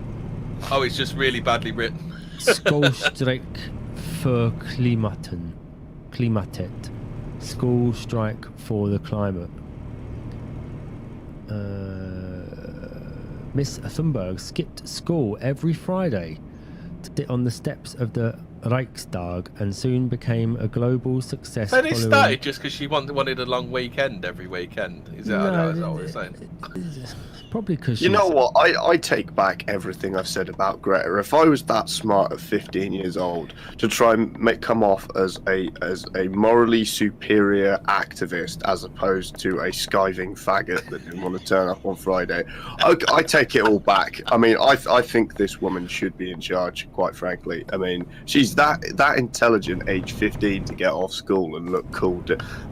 Oh, it's just really badly written. Skolstrejk för klimatet. School strike for the climate. Miss Thunberg skipped school every Friday to sit on the steps of the Riksdag and soon became a global success. Then it started just because she wanted a long weekend every weekend. Is that what we're saying? Probably because You know what? I take back everything I've said about Greta. If I was that smart at 15 years old to try and come off as a morally superior activist as opposed to a skiving faggot that didn't want to turn up on Friday, I take it all back. I mean, I think this woman should be in charge, quite frankly. I mean, she's that intelligent, age 15, to get off school and look cool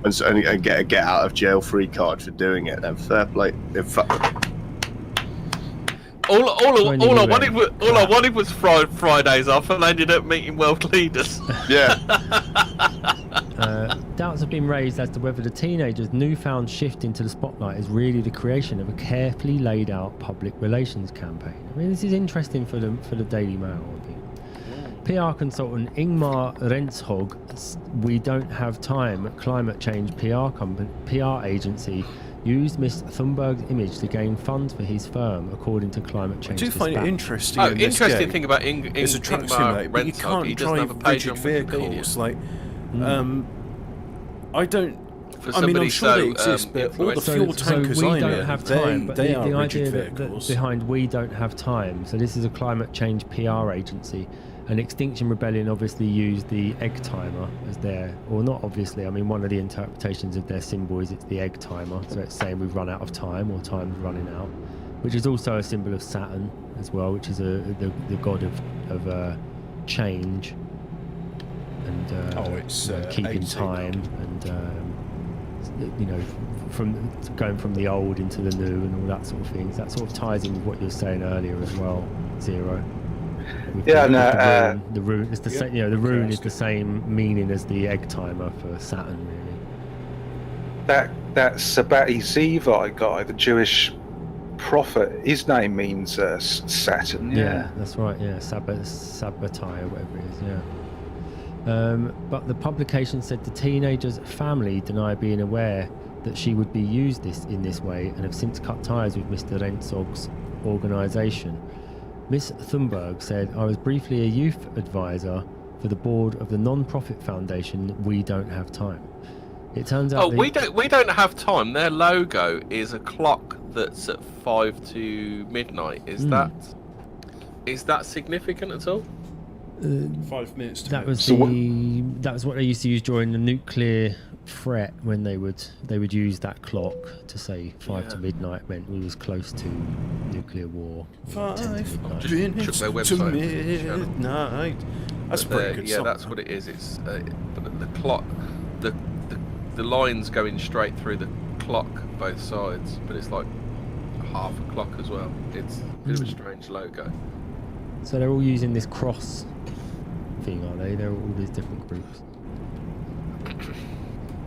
and get a get out of jail free card for doing it. Then fair play. All I wanted was Fridays off, and I ended up meeting world leaders. Yeah. Doubts have been raised as to whether the teenager's newfound shift into the spotlight is really the creation of a carefully laid out public relations campaign. I mean, this is interesting for the Daily Mail, I think. PR consultant Ingmar Renshog, We Don't Have Time, climate change PR agency, used Miss Thunberg's image to gain funds for his firm, according to Climate Change. I do find it interesting. Oh, in this interesting game. thing about It's a truck Ingmar simulator, but you Renshog, can't he doesn't have drive a page rigid on vehicles. Wikipedia. Like, I don't. For I mean, I'm somebody sure they so, exist, but all the influential. fuel tankers we I don't know, have time, but they the are rigid idea vehicles. behind We Don't Have Time, so this is a climate change PR agency, and Extinction Rebellion obviously used the egg timer as their, or not obviously, I mean one of the interpretations of their symbol is it's the egg timer, so it's saying we've run out of time, or time's running out, which is also a symbol of Saturn as well, which is the god of change and it's keeping 18 time and from going from the old into the new and all that sort of things. That sort of ties in with what you were saying earlier as well, Zero. With the rune. It's the same. You know, the rune is the same meaning as the egg timer for Saturn, really. That Sabbatai Zivi guy, the Jewish prophet, his name means Saturn. Yeah, that's right. Yeah, Sabbatai or whatever it is. Yeah. But the publication said the teenager's family deny being aware that she would be used in this way and have since cut ties with Mr. Rensog's organisation. Miss Thunberg said, I was briefly a youth advisor for the board of the non-profit foundation We Don't Have Time. It turns out... we don't have time. Their logo is a clock that's at 5 to midnight. Is that significant at all? 5 minutes. That was that was what they used to use during the nuclear threat, when they would use that clock to say 5 to midnight meant we was close to nuclear war. 5 minutes to midnight. That's pretty good. Yeah, that's what it is. It's but the clock, the lines going straight through the clock both sides, but it's like half a clock as well. It's a bit of a strange logo. So they're all using this cross thing, are they? They're all these different groups.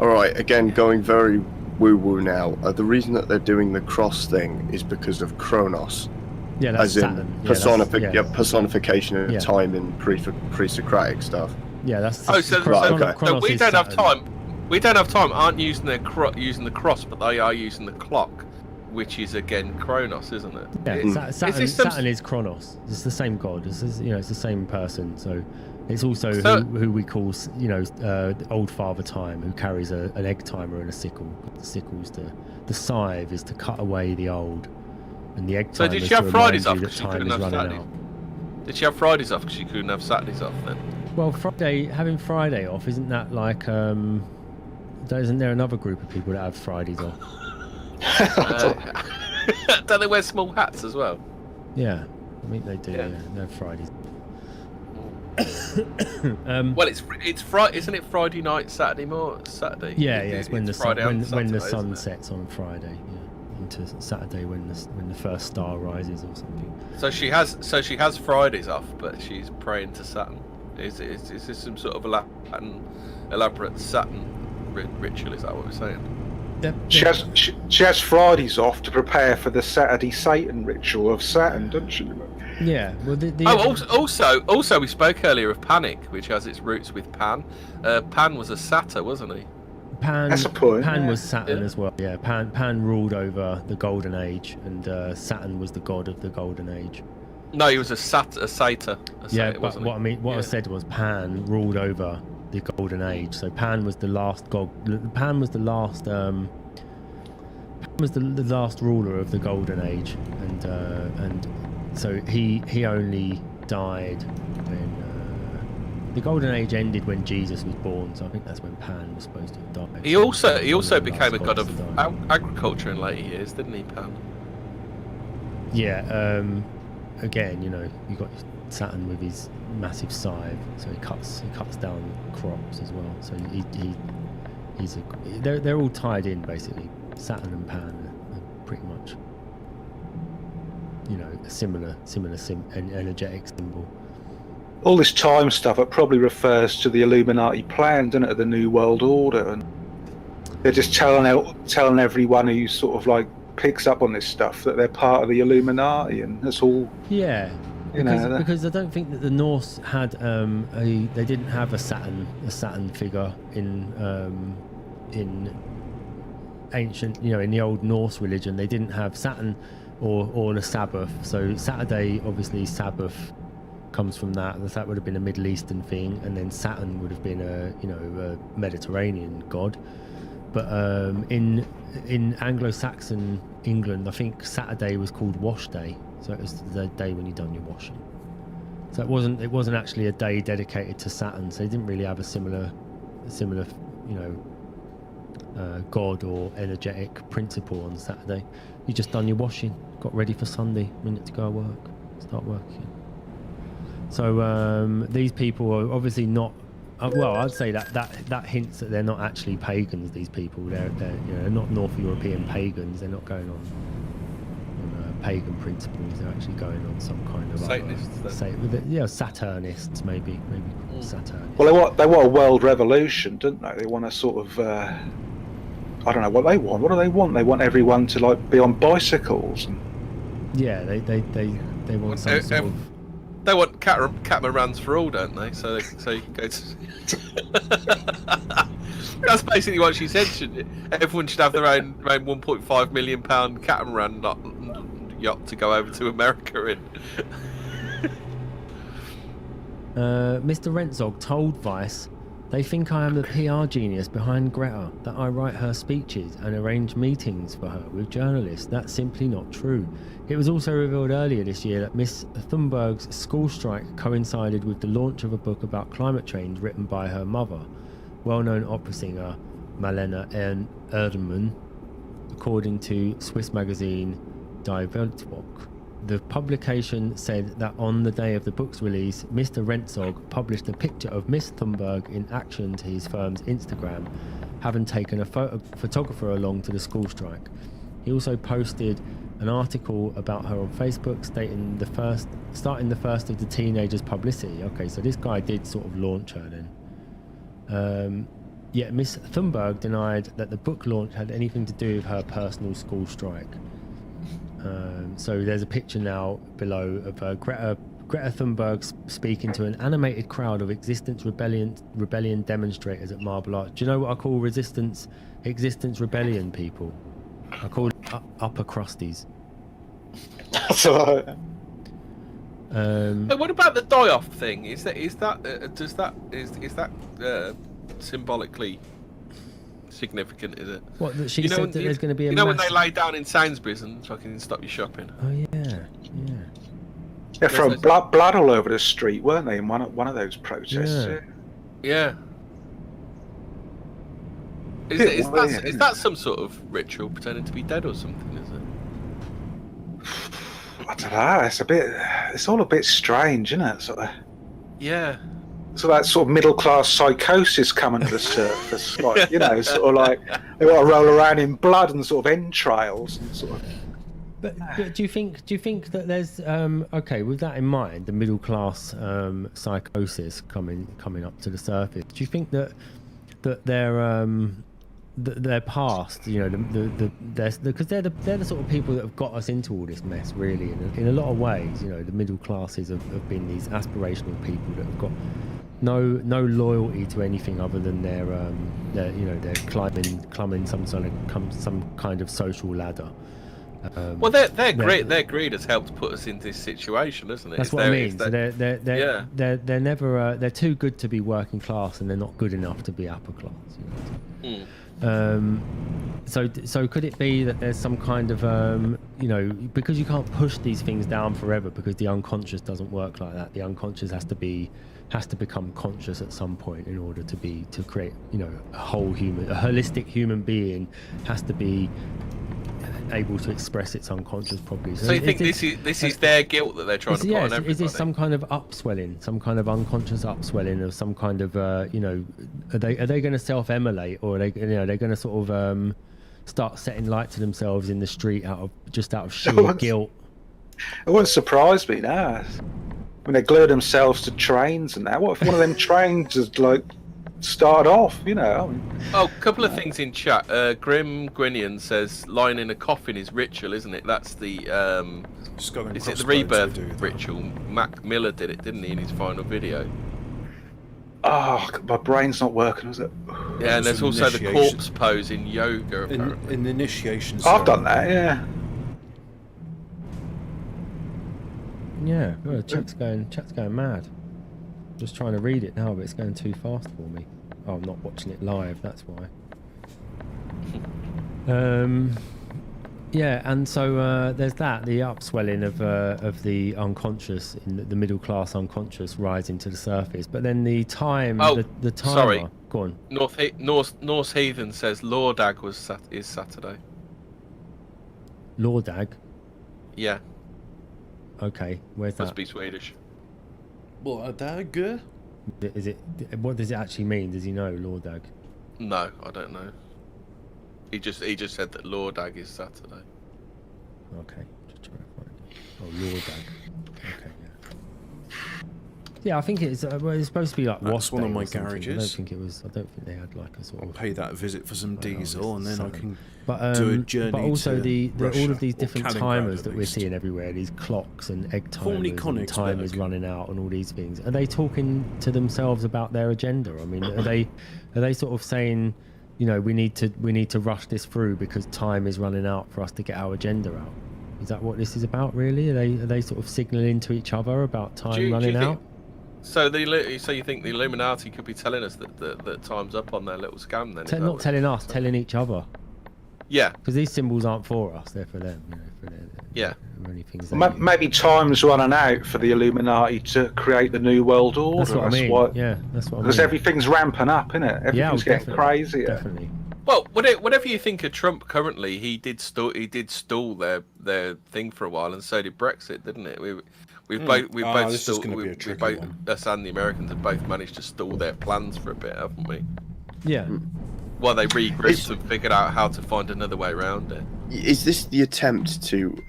Alright, again, going very woo-woo now. The reason that they're doing the cross thing is because of Kronos. Yeah, that's as in Saturn. Yeah, personification of Yeah. time in pre-Socratic stuff. Yeah, that's. Oh, so, Right, so, okay. so we is don't have Saturn. time. We don't have time. Aren't using using the cross, but they are using the clock, which is again Kronos, isn't it? Yeah, Saturn, this some- Saturn is Kronos. It's the same god. It's it's the same person. So it's also So- who we call Old Father Time, who carries an egg timer and a sickle. The sickle's the scythe is to cut away the old, and the egg So timer did is she to have Fridays remind off you that because she time couldn't is have running Saturdays? out. Did she have Fridays off because she couldn't have Saturdays off then? Well, having Friday off, isn't that like isn't there another group of people that have Fridays off? Don't they wear small hats as well? Yeah, I think they do. Yeah. Yeah, they have Fridays. Well, it's Friday, isn't it? Friday night, Saturday. Yeah, it's when the sun Friday and when the Saturday, sun isn't it? sets on Friday, yeah, into Saturday when the first star rises or something. So she has Fridays off, but she's praying to Saturn. Is this some sort of elaborate Saturn ritual? Is that what we're saying? She has Fridays off to prepare for the Saturday Satan ritual of Saturn, doesn't she? Yeah. Well, Also, we spoke earlier of Panic, which has its roots with Pan. Pan was a satyr, wasn't he? Pan. That's a point, Pan yeah. was Saturn Yeah. as well. Yeah. Pan ruled over the Golden Age, and Saturn was the god of the Golden Age. No, he was a satyr. Yeah, but wasn't what he? I said was Pan ruled over the Golden Age. So Pan was the last god. Pan was the last. Pan was the last ruler of the Golden Age, and so he only died when the Golden Age ended when Jesus was born. So I think that's when Pan was supposed to have died. He also One of the became a last god gods of to die. agriculture in later years, didn't he, Pan? Yeah. Again, you got Saturn with his massive scythe, so he cuts down crops as well. So they're all tied in basically. Saturn and Pan are pretty much, a similar energetic symbol. All this time stuff, it probably refers to the Illuminati plan, doesn't it, the New World Order, and they're just telling everyone who sort of like picks up on this stuff that they're part of the Illuminati, and that's all. Yeah, You know, because I don't think that the Norse had they didn't have a Saturn figure in ancient, in the old Norse religion. They didn't have Saturn or the Sabbath. So Saturday, obviously, Sabbath comes from that. That would have been a Middle Eastern thing, and then Saturn would have been a Mediterranean god. But in Anglo-Saxon England, I think Saturday was called Wash Day, so it was the day when you done your washing. So it wasn't actually a day dedicated to Saturn. So they didn't really have a similar god or energetic principle on Saturday. You just done your washing, got ready for Sunday, minute to go to work, start working. So these people are obviously not. Well, I'd say that hints that they're not actually pagans. These people, they're not North European pagans. They're not going on pagan principles. They're actually going on some kind of Satanists, Saturnists, maybe Saturnists. Well, they want a world revolution, don't they? They want a sort of. I don't know what they want. What do they want? They want everyone to like be on bicycles. And... Yeah, they want some sort of. They want catamarans for all, don't they? So you can go to. That's basically what she said. Everyone should have their own £1.5 million catamaran yacht to go over to America in. Mr. Rentzog told Vice, "They think I am the PR genius behind Greta, that I write her speeches and arrange meetings for her with journalists. That's simply not true." It was also revealed earlier this year that Miss Thunberg's school strike coincided with the launch of a book about climate change written by her mother, well-known opera singer Malena Erdmann, according to Swiss magazine Die Weltwoche. The publication said that on the day of the book's release, Mr. Rentzog published a picture of Miss Thunberg in action to his firm's Instagram, having taken a photographer along to the school strike. He also posted an article about her on Facebook stating starting the first of the teenagers' publicity. Okay, so this guy did sort of launch her then. Yet Miss Thunberg denied that the book launch had anything to do with her personal school strike. So there's a picture now below of Greta Thunberg speaking to an animated crowd of existence rebellion demonstrators at Marble Arch. Do you know what I call existence rebellion people? I call it upper crusties. So, Hey, what about the die-off thing? Is that symbolically significant? Is it? What, that she said that there's going to be a when they lay down in Sainsbury's and fucking stop you shopping? Oh yeah. they're throwing blood all over the street, weren't they? In one of those protests. Yeah. Is that some sort of ritual pretending to be dead or something? Is it? I don't know. It's all a bit strange, isn't it? Sort of. Yeah. So that sort of middle class psychosis coming to the surface, like, you know, sort of like they want to roll around in blood and sort of entrails and sort of. But do you think that there's okay, with that in mind, the middle class psychosis coming up to the surface? Do you think that their past, you know, because they're the sort of people that have got us into all this mess, really, in a lot of ways. You know, the middle classes have been these aspirational people that have got no loyalty to anything other than their climbing some kind of social ladder. Well, their greed has helped put us into this situation, hasn't it? That's what I mean. So they're never they're too good to be working class, and they're not good enough to be upper class. You know? So could it be that there's some kind of you know, because you can't push these things down forever, because the unconscious doesn't work like that. The unconscious has to become conscious at some point in order to create, you know, a holistic human being has to be able to express its unconscious properly. So you think this is their guilt that they're trying to put on everybody? Is this some kind of upswelling, some kind of unconscious upswelling of some kind of you know, are they going to self-immolate, or are they going to sort of start setting light to themselves in the street out of sheer guilt? It wouldn't surprise me now. When they glue themselves to trains and that. What if one of them trains is like started off, you know? Oh, a couple of things in chat. Grim Gwinian says lying in a coffin is ritual, isn't it? That's the is it the rebirth ritual? Mac Miller did it, didn't he, in his final video? Oh, my brain's not working, is it? Yeah, and there's also the corpse pose in yoga, apparently. In the initiation. I've done that, yeah. Yeah, well, chat's going mad. Just trying to read it now, but it's going too fast for me. Oh, I'm not watching it live, that's why. Yeah, and so there's that, the upswelling of the unconscious, in the middle class unconscious rising to the surface. But then the time, the timer. Sorry. Go on. Norse Heathen says Lordag is Saturday. Lordag? Yeah. Okay, where's that? Must be Swedish. Lordag? Is it? What does it actually mean? Does he know, Lordag? No, I don't know. He just said that Lordag is Saturday. Okay, just trying to find it. Oh, Lordag. Okay, yeah. Yeah, I think it's supposed to be like That's one of my Wasp Day or something. garages. I don't think they had like a sort I'll of. pay that a visit for some diesel, and then I can But do a journey. but also to all of these Russia, or different Kaliningrad timers at that we're least. seeing everywhere, these clocks and egg Formerly timers, and timers Königsberg. running out, and all these things. Are they talking to themselves about their agenda? I mean, are they sort of saying, you know, we need to rush this through because time is running out for us to get our agenda out? Is that what this is about, really? Are they sort of signalling to each other about time running out? So you think the Illuminati could be telling us that time's up on their little scam then? Not telling us, telling each other. Yeah. Because these symbols aren't for us; they're for them. You know, Yeah. Only things Maybe time's running out for the Illuminati to create the new world order. That's what I mean. Yeah, that's what I mean. Because everything's ramping up, isn't it? Everything's getting crazier. Definitely. Well, whatever you think of Trump currently, he did stall their thing for a while, and so did Brexit, didn't it? We've both stalled. Us and the Americans have both managed to stall their plans for a bit, haven't we? Yeah. While they regrouped and figured out how to find another way around it. Is this the attempt to,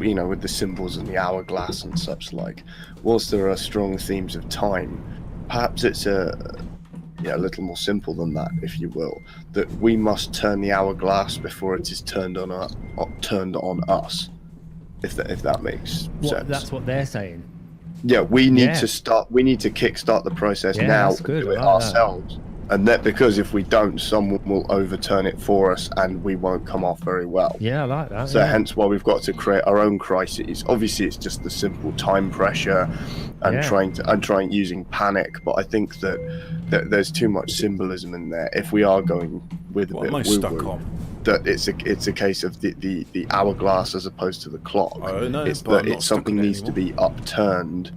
you know, with the symbols and the hourglass and such like, whilst there are strong themes of time, perhaps it's a little more simple than that, if you will, that we must turn the hourglass before it is turned on us. if that makes sense. That's what they're saying. Yeah, we need Yeah. to start. We need to kickstart the process Yeah, now. that's good. Do it I like that. ourselves, and that because if we don't, someone will overturn it for us, and we won't come off very well. Yeah, I like that. So yeah. hence why we've got to create our own crises. Obviously, it's just the simple time pressure and Yeah. trying using panic. But I think that there's too much symbolism in there. If we are going with a What bit am I of stuck woo-woo, on? that it's a case of the hourglass as opposed to the clock. Oh, no, It's but I'm that not it's stuck something on it needs to anymore. be upturned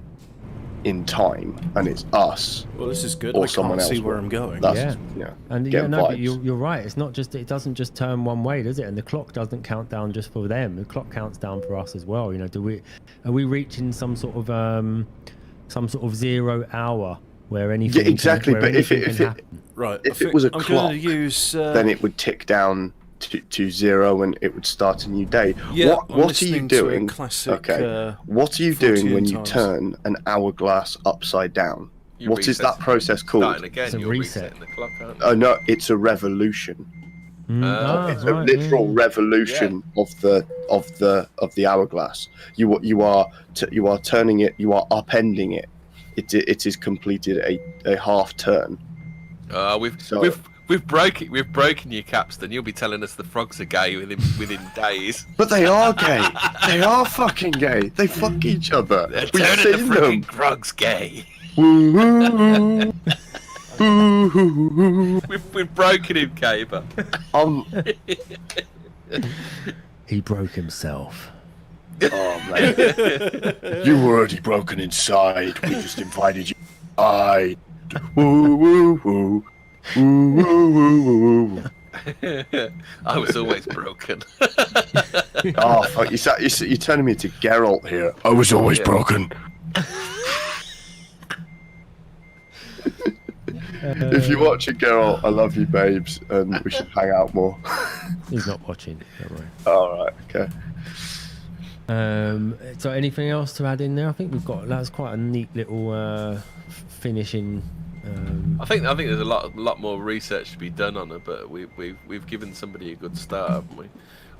in time, and it's us Well, this is good. or I someone can't else. see where will. I'm going. That's, Yeah. yeah. And getting no, but vibes. you're right. It's not just, it doesn't just turn one way, does it? And the clock doesn't count down just for them. The clock counts down for us as well. You know, are we reaching some sort of 0 hour where anything? Yeah, exactly. Where But if anything it can happen? Right. if it was a I'm clock, going to use. then it would tick down to 0 and it would start a new day. Yeah, I'm what are you listening to a doing? classic, Okay. What are you doing 14 when you times. turn an hourglass upside down? You What is reset that it. process called? Starting again, It's a you're reset. resetting the clock, aren't you? Oh no, it's a revolution. It's a Right, literal yeah. revolution of the hourglass. You are turning it. You are upending it. It is completed a half turn. We've broken your Capstan. You'll be telling us the frogs are gay within days. But they are gay. They are fucking gay. They fuck each other. They're We've turning the seen freaking them. frogs gay. Woo-hoo. Woo-hoo-hoo. We've broken him, Caber. He broke himself. Oh man, you were already broken inside. We just invited you inside. Woo woo woo. Woo woo woo woo. I was always broken. Oh fuck! You're turning me into Geralt here. I was always broken. If you're watching Geralt, I love you, babes, and we should hang out more. He's not watching. Don't worry. All right, okay. So anything else to add in there? I think that's quite a neat little finishing. I think there's a lot more research to be done on it, but we've given somebody a good start, haven't we?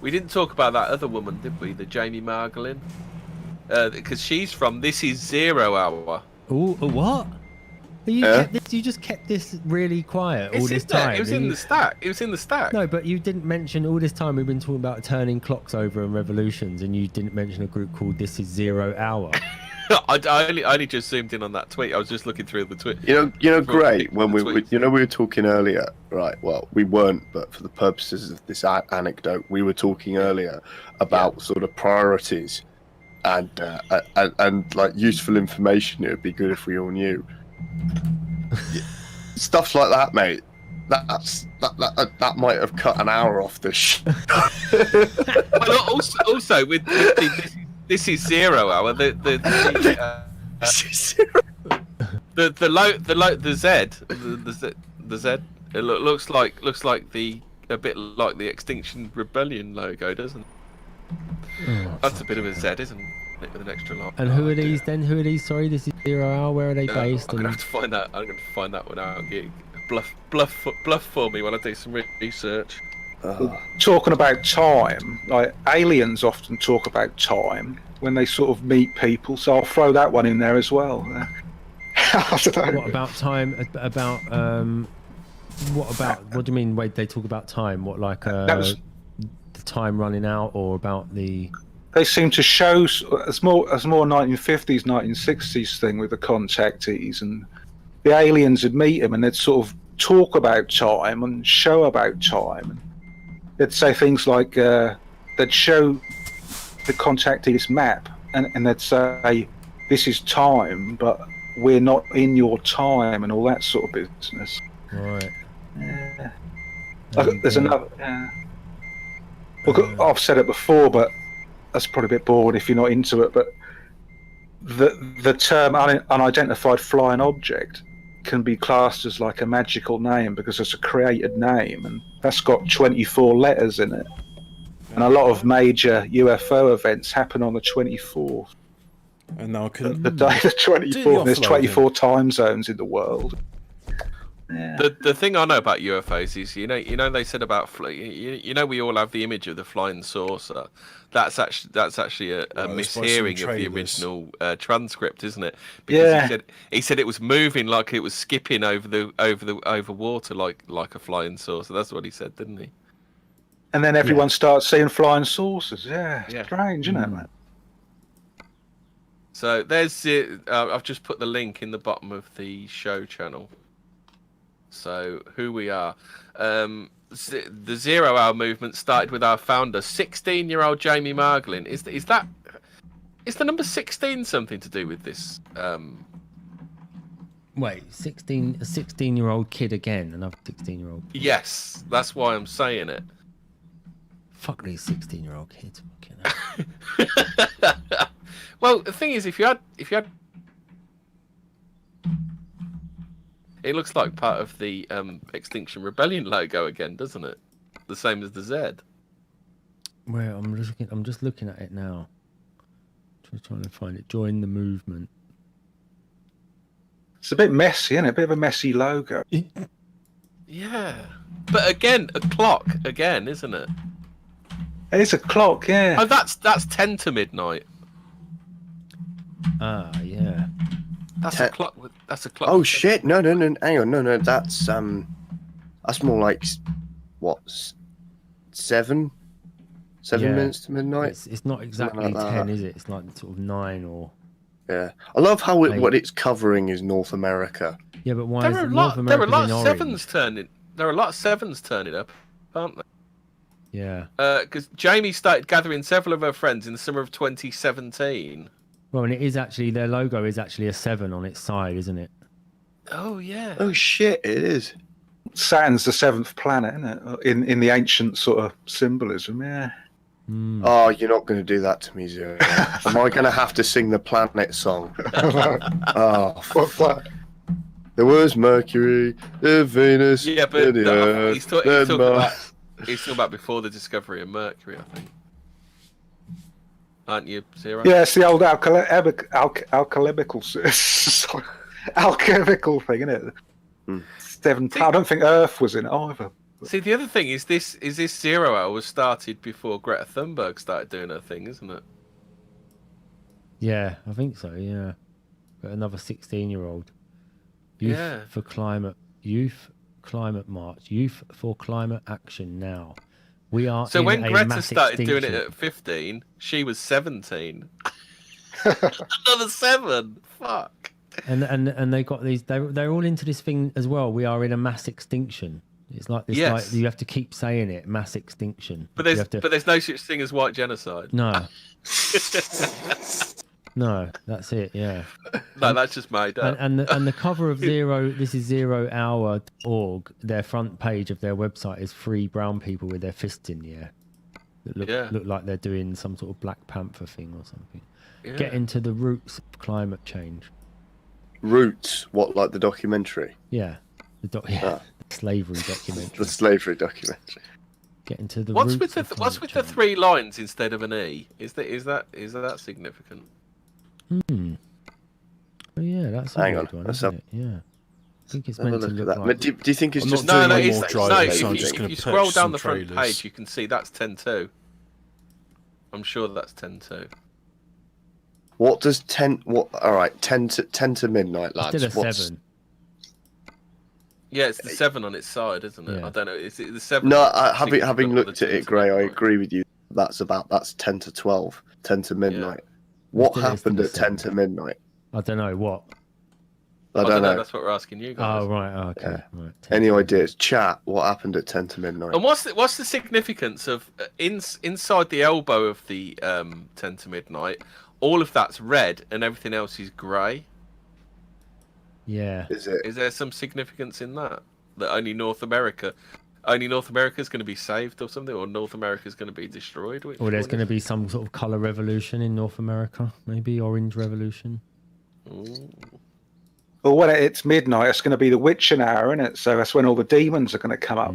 We didn't talk about that other woman, did we? The Jamie Margolin, because she's from This Is 0 Hour. Oh, what? You just kept this really quiet all this time. It was in the stack. It was in the stack. No, but you didn't mention all this time we've been talking about turning clocks over and revolutions, and you didn't mention a group called This Is 0 Hour. I only just zoomed in on that tweet. I was just looking through the tweet. You know, great when we tweets. were talking earlier, right? Well, we weren't, but for the purposes of this anecdote, we were talking earlier about sort of priorities and like useful information. It would be good if we all knew. Stuff like that, mate. That might have cut an hour off this. Well, also with this is 0 Hour. The Z. It looks like a bit like the Extinction Rebellion logo, doesn't it? That's a bit of a Z, isn't it? With an extra line. And who are these then? Who are these? Sorry, This Is 0 Hour. Where are they based? I'm gonna have to find that. I'm gonna find that one out. Bluff for me while I do some research. Talking about time, like aliens often talk about time when they sort of meet people, so I'll throw that one in there as well. I don't know. What about time? What do you mean? Wait, they talk about time? What, like That was- the time running out, or about the? They seem to show as more 1950s, 1960s thing with the contactees, and the aliens would meet them and they'd sort of talk about time and show about time. And they'd say things like they'd show the contactees map and they'd say, "This is time, but we're not in your time," and all that sort of business. Right. There's another. Well, I've said it before, but that's probably a bit boring if you're not into it. But the term unidentified flying object can be classed as like a magical name because it's a created name, and that's got 24 letters in it. And a lot of major UFO events happen on the 24th. And now I can. The day of the 24th. There's 24 time zones in the world. Yeah. The thing I know about UFOs is, you know, they said about we all have the image of the flying saucer. That's actually a Right, let's buy some mishearing of the trailers. original transcript, isn't it? Because Yeah. he said it was moving like it was skipping over water like a flying saucer. That's what he said, didn't he? And then everyone starts seeing flying saucers. Yeah, Yeah. strange, isn't it, man? So there's it. I've just put the link in the bottom of the show channel. So who we are. The 0 Hour movement started with our founder, 16-year-old Jamie Marglin. Is the number 16 something to do with this? Wait, a 16-year-old kid again, another 16-year-old. Yes, that's why I'm saying it. Fuck these 16-year-old kids. Fucking hell. Well, the thing is, if you had, it looks like part of the Extinction Rebellion logo again, doesn't it? The same as the Z. Well, I'm just looking at it now. Just trying to find it. Join the movement. It's a bit messy, isn't it? A bit of a messy logo. Yeah, but again, a clock again, isn't it? It's a clock, yeah. Oh, that's 10 to midnight. Ah, yeah. That's a clock. That's a clock. Oh shit! No, hang on, no. That's more like what? 7 Yeah. minutes to midnight. It's not exactly like 10, that. is it? It's like sort of 9 or. Yeah, I love how Eight. what it's covering is North America. Yeah, but why is There are it a North lot. There are a America's lot in of orange? sevens turning. There are a lot of sevens turning up, aren't there? Yeah. Because Jamie started gathering several of her friends in the summer of 2017. Well, and it is actually, their logo is actually a 7 on its side, isn't it? Oh yeah. Oh shit! It is. Saturn's the 7th planet, isn't it? In the ancient sort of symbolism, yeah. Oh, you're not going to do that to me, Zero. Am I going to have to sing the planet song? Oh, What's that? there was Mercury, Venus, Yeah, but the Earth, he's talking Mars. about before the discovery of Mercury, I think. Aren't you, Zero? Yeah, it's the old alchemical thing, isn't it? 7th. I don't think Earth was in it either. See, the other thing is this 0 Hour was started before Greta Thunberg started doing her thing, isn't it? Yeah, I think so, yeah. But another 16-year-old. Youth Yeah. for Climate March. Youth for Climate Action Now. We are So in when a Greta mass started doing it extinction. at 15, she was 17. Another 7. Fuck. And they got these. They're all into this thing as well. We are in a mass extinction. It's like this. Yes. Like you have to keep saying it. Mass extinction. But You have to, there's no such thing as white genocide. no. No, that's it. Yeah. No, that's just made up. And the cover of Zero. This is 0hour.org. Their front page of their website is 3 brown people with their fists in the air. That look like they're doing some sort of Black Panther thing or something. Yeah. Get into the roots of climate change. Roots, what, like the documentary? Yeah. The slavery documentary. The slavery documentary. Get into the What's roots with of the climate change. 3 lines instead of an E? Is that significant? Oh yeah, that's a Hang weird on, one, let's isn't have- it? Yeah. I think it's Have a meant to look at look that. like... Do you think it's I'm just not doing No, any it's more no. driving, If so I'm you, just if going you to scroll purchase down some the front trailers. page, you can see that's 10-2. I'm sure that's 10-2. What does 10? What? All right, 10 to midnight, lads. Still a What's- 7. Yeah, it's the 7 on its side, isn't it? Yeah. I don't know. Is it the 7? No, significant having or the looked at 10 it, to Gray, I midnight? agree with you. That's 10 to 12, 10 to midnight. Still What is happened still a at 10 to 7. midnight? I don't know what. I don't know. That's what we're asking you guys. Oh right, oh, okay. Yeah. Right. Any ideas? Chat. What happened at 10 to midnight? And what's the significance of inside the elbow of the 10 to midnight? All of that's red and everything else is grey. Yeah. Is it? Is there some significance in that? That only North America is going to be saved or something, or North America is going to be destroyed? Or there's going to be some sort of colour revolution in North America, maybe orange revolution. Well, when it's midnight, it's going to be the witching hour, isn't it? So that's when all the demons are going to come up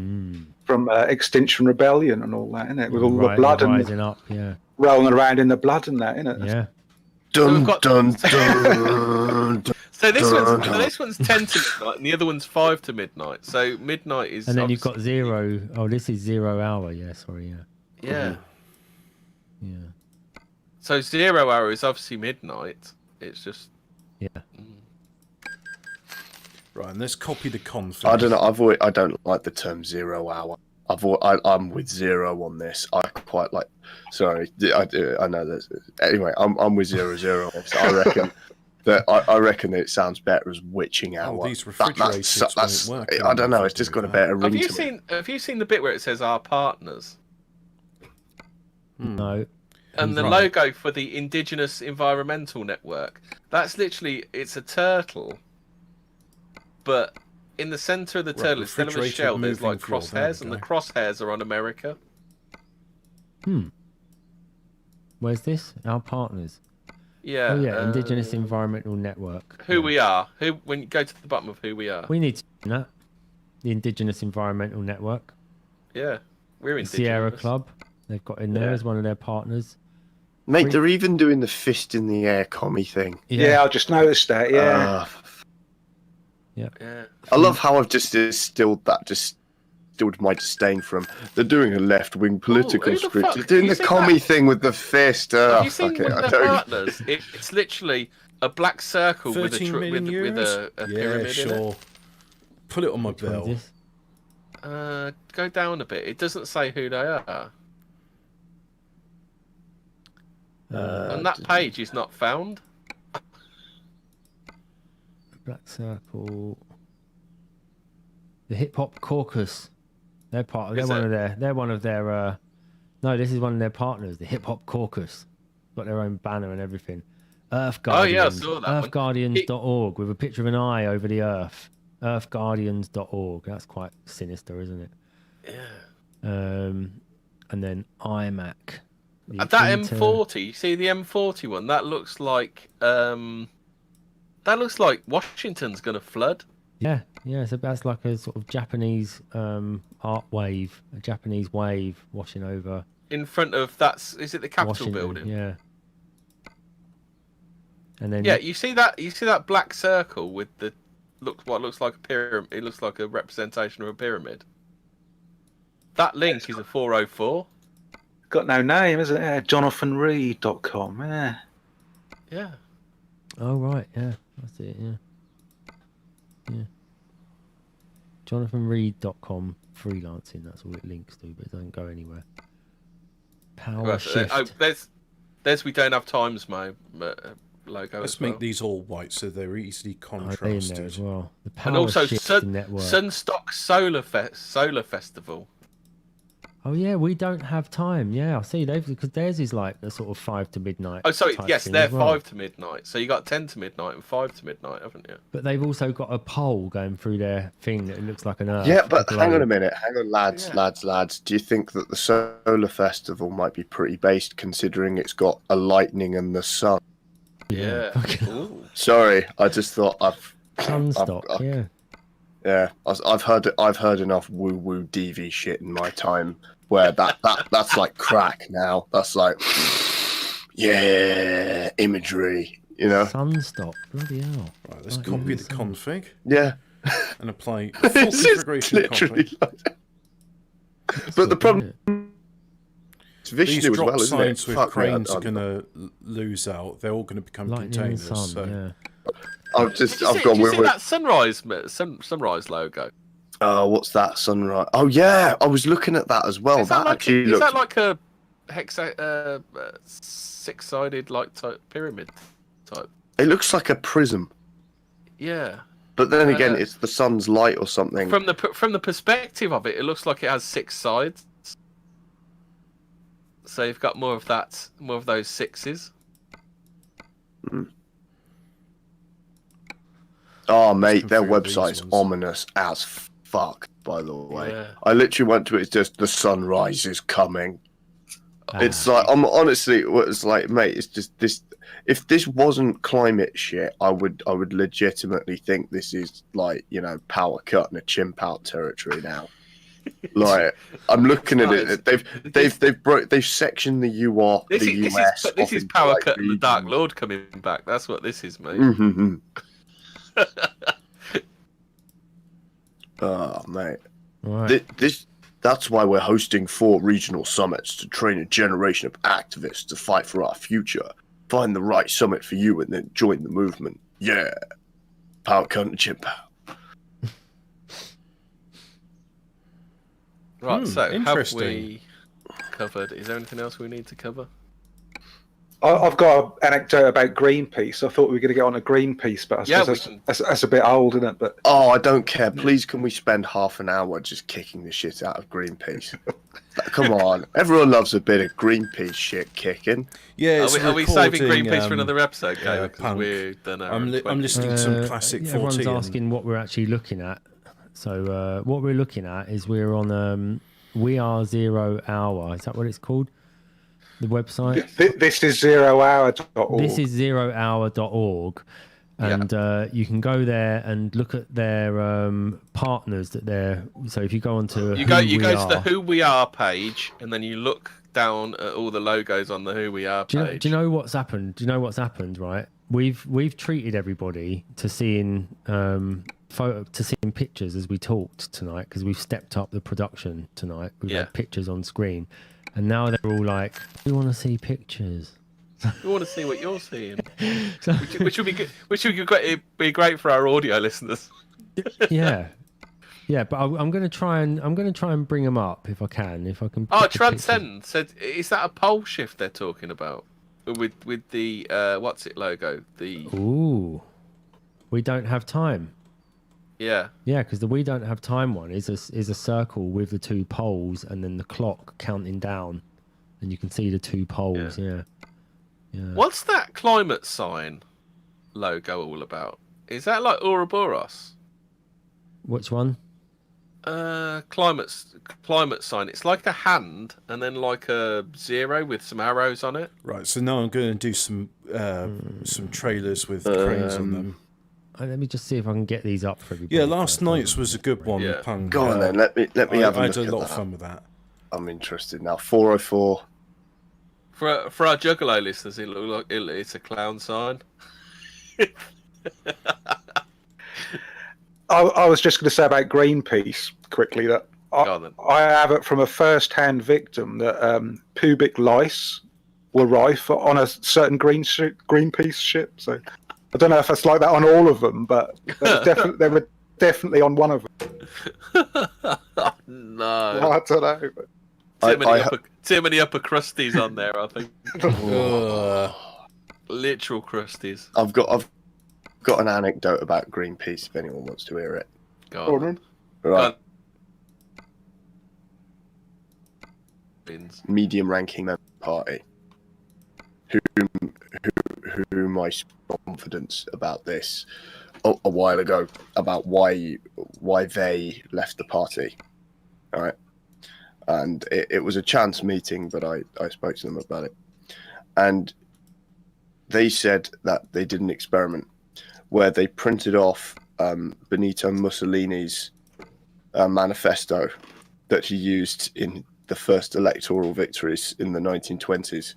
from Extinction Rebellion and all that, isn't it? With all the blood and rising up, yeah. rolling around in the blood and that, isn't it? Yeah. Dun we've got- dun dun. So this one's 10 to midnight, and the other one's 5 to midnight. So midnight is. And then you've got obviously- 0. Oh, this is 0 hour. Yeah, sorry. Yeah. Yeah. Yeah. So 0 hour is obviously midnight. It's just. Yeah. Right, and let's copy the config. I don't know. I don't like the term 0 hour. I'm with 0 on this. I quite like. Sorry, I know that. Anyway, I'm with 00 on this. I reckon that I reckon that it sounds better as witching hour. these refrigerators That's won't work I don't know. if It's I just do got a that. better ring to me. Have you seen the bit where it says our partners? No. And the Right. logo for the Indigenous Environmental Network. That's literally, it's a turtle. But in the centre of the Right, turtle, instead of a refrigerator shell, there's moving like floor, there we crosshairs, and the go. crosshairs are on America. Where's this? Our partners. Yeah. Oh yeah, Indigenous Environmental Network. Who we are. When you go to the bottom of who we are. We need to do that. The Indigenous Environmental Network. Yeah. We're The Indigenous. Sierra Club. They've got in there Yeah. as one of their partners. Mate, they're even doing the fist in the air commie thing. Yeah, I just noticed that. Yeah. Yeah. I love how I've just distilled my disdain from. They're doing a left-wing political who the script. fuck- They're doing you the seen commie that? thing with the fist. Have you seen Fuck it, one I of their don't. partners? It's literally a black circle with a 13 with million euros? a pyramid yeah, in it. sure. Put it on my Which one's bill. this? Go down a bit. It doesn't say who they are. And that page is not found. Black Circle. The Hip Hop Caucus. They're part. They're Is one it? of their. They're one of their. No, this is one of their partners. The Hip Hop Caucus. Got their own banner and everything. Earth Oh, yeah, I Guardians. saw that one. Earthguardians.org with a picture of an eye over the earth. Earthguardians.org. That's quite sinister, isn't it? Yeah. And then iMac. The That Inter- M40. You see the M40 one? That looks like Washington's gonna flood. Yeah, yeah. So that's like a sort of Japanese art wave, a Japanese wave washing over In front of is it the Capitol Washington. building? Yeah. And then Yeah, you see that black circle with what looks like a pyramid. It looks like a representation of a pyramid. That link is a 404. Got no name, is it? Yeah, JonathanReed.com. Yeah. Yeah. Oh right, yeah, that's it. Yeah, yeah. JonathanReed.com freelancing. That's all it links to, but it doesn't go anywhere. Power Right, shift. oh, there's we don't have times, Mo. Logo. Let's as well. make these all white so they're easily Oh, they're in contrasted. there as well. The Power And also Shift Network. Sunstock Solar Festival. Oh yeah, we don't have time. Yeah, I see. Because theirs is like a sort of 5 to midnight. Oh, sorry. type Yes, thing they're as well. 5 to midnight. So you got 10 to midnight and 5 to midnight, haven't you? But they've also got a pole going through their thing that it looks like an earth. Yeah, but globe. hang on a minute. Hang on, lads, Yeah. lads. Do you think that the solar festival might be pretty based, considering it's got a lightning and the sun? Yeah. Fucking Ooh. Sorry, I just thought Sunstock. Yeah. Yeah, I've heard enough woo woo DV shit in my time where that's like crack now. That's like, yeah, imagery, you know? Sunstock. Bloody hell. Right, let's Right, copy yeah, the so- config Yeah, and apply full it's just configuration literally. config. Like, but the problem, it's These Vishnu as drop well, isn't it? sides with Fuck me, cranes are I'm- going to lose out. They're all going to become Lightning and containers. sun. So Yeah. I've Did you gone see with. that sunrise logo? What's that sunrise? Oh yeah, I was looking at that as well. Is that, That like, actually is looks. that like a six-sided like type pyramid type? It looks like a prism, Yeah. but then again, Uh, it's the sun's light or something. From the perspective of it, it looks like it has 6 sides. So you've got more of those sixes. Oh, mate, their configure these website's ones. ominous as fuck. By the way, Yeah. I literally went to it. It's just the sunrise is coming. Ah. It's like I'm honestly, it's like, mate, it's just this. If this wasn't climate shit, I would legitimately think this is like, you know, power cut and a chimp out territory now. Like I'm looking at it, they've sectioned the UR, This the is US. this off is into, Power like, Cut and the Dark regions. Lord coming back. That's what this is, mate. Mhm. Oh, mate. Right. That's why we're hosting 4 regional summits to train a generation of activists to fight for our future. Find the right summit for you and then join the movement. Yeah. Power cunt chimp. Right, so have interesting. we covered? Is there anything else we need to cover? I've got an anecdote about Greenpeace. I thought we were going to get on a Greenpeace, but I Yeah, suppose that's a bit old, isn't it? But Oh, I don't care. Please, can we spend half an hour just kicking the shit out of Greenpeace? Come on. Everyone loves a bit of Greenpeace shit kicking. Yeah, Are we saving recording, Greenpeace for another episode, Gabe? Because Punk. we've done our I'm listening to some classic 40. Everyone's asking what we're actually looking at. So what we're looking at is we're on We Are 0 Hour. Is that what it's called? The website? this is zerohour.org. This is 0hour.org. And you can go there and look at their partners that they're. So if you go onto you go to the Who We Are page, and then you look down at all the logos on the Who We Are page. Do you know what's happened? Do you know what's happened? Right, we've treated everybody to seeing pictures as we talked tonight, because we've stepped up the production tonight. We've had pictures on screen, and now they're all like, "We want to see pictures." We want to see what you're seeing, which would be good. Which would be great for our audio listeners. Yeah, but I'm going to try and bring them up if I can. If I can. Oh, Transcend said, "Is that a pole shift they're talking about with the what's it logo? The we don't have time." Yeah, because the We Don't Have Time one is a circle with the 2 poles and then the clock counting down, and you can see the 2 poles. Yeah. What's that climate sign logo all about? Is that like Ouroboros? Which one? Climate sign. It's like a hand and then like a 0 with some arrows on it. Right. So now I'm going to do some trailers with cranes on them. Let me just see if I can get these up for everybody. Yeah, last night's was a good one. Yeah. Punk. Go on then. Let me have a I look had a at lot that. of fun with that. I'm interested now. 404. For our Juggalo listeners, it look like it's a clown sign. I was just going to say about Greenpeace quickly that I have it from a first-hand victim that pubic lice were rife on a certain Greenpeace ship. So I don't know if it's like that on all of them, but they were definitely on one of them. No, I don't know. Too many upper crusties on there, I think. Literal crusties. I've got an anecdote about Greenpeace if anyone wants to hear it. Go on. Right. Go on. Medium-ranking member party, whom I spoke confidence about this a while ago, about why they left the party. All right. And it was a chance meeting, but I spoke to them about it. And they said that they did an experiment where they printed off Benito Mussolini's manifesto that he used in the first electoral victories in the 1920s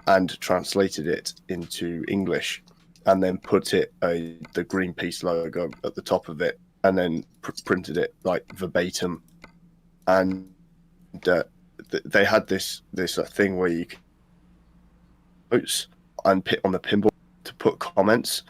and translated it into English and then put the Greenpeace logo at the top of it and then printed it like verbatim. And they had this thing where you could vote and put on the pinboard to put comments,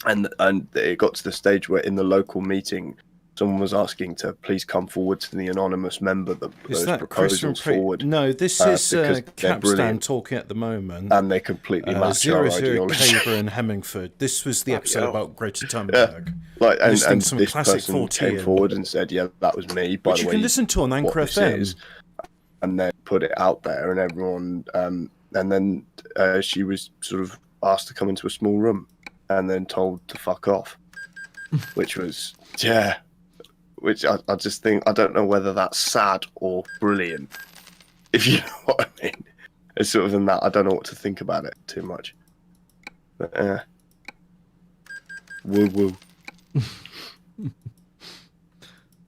and it got to the stage where in the local meeting someone was asking to please come forward to the anonymous member that put those proposals forward. No, this is Capstan talking at the moment, and they completely match our ideology. Caver and Hemmingford. This was the episode about Greta Thunberg. Yeah. And some this classic person 40 came forward and said, "Yeah, that was me." By the way, you can listen to on Anchor FM. And then put it out there, and everyone. And then she was sort of asked to come into a small room, and then told to fuck off, which was Which I just think, I don't know whether that's sad or brilliant, if you know what I mean. It's sort of in that, I don't know what to think about it too much. But, woo woo.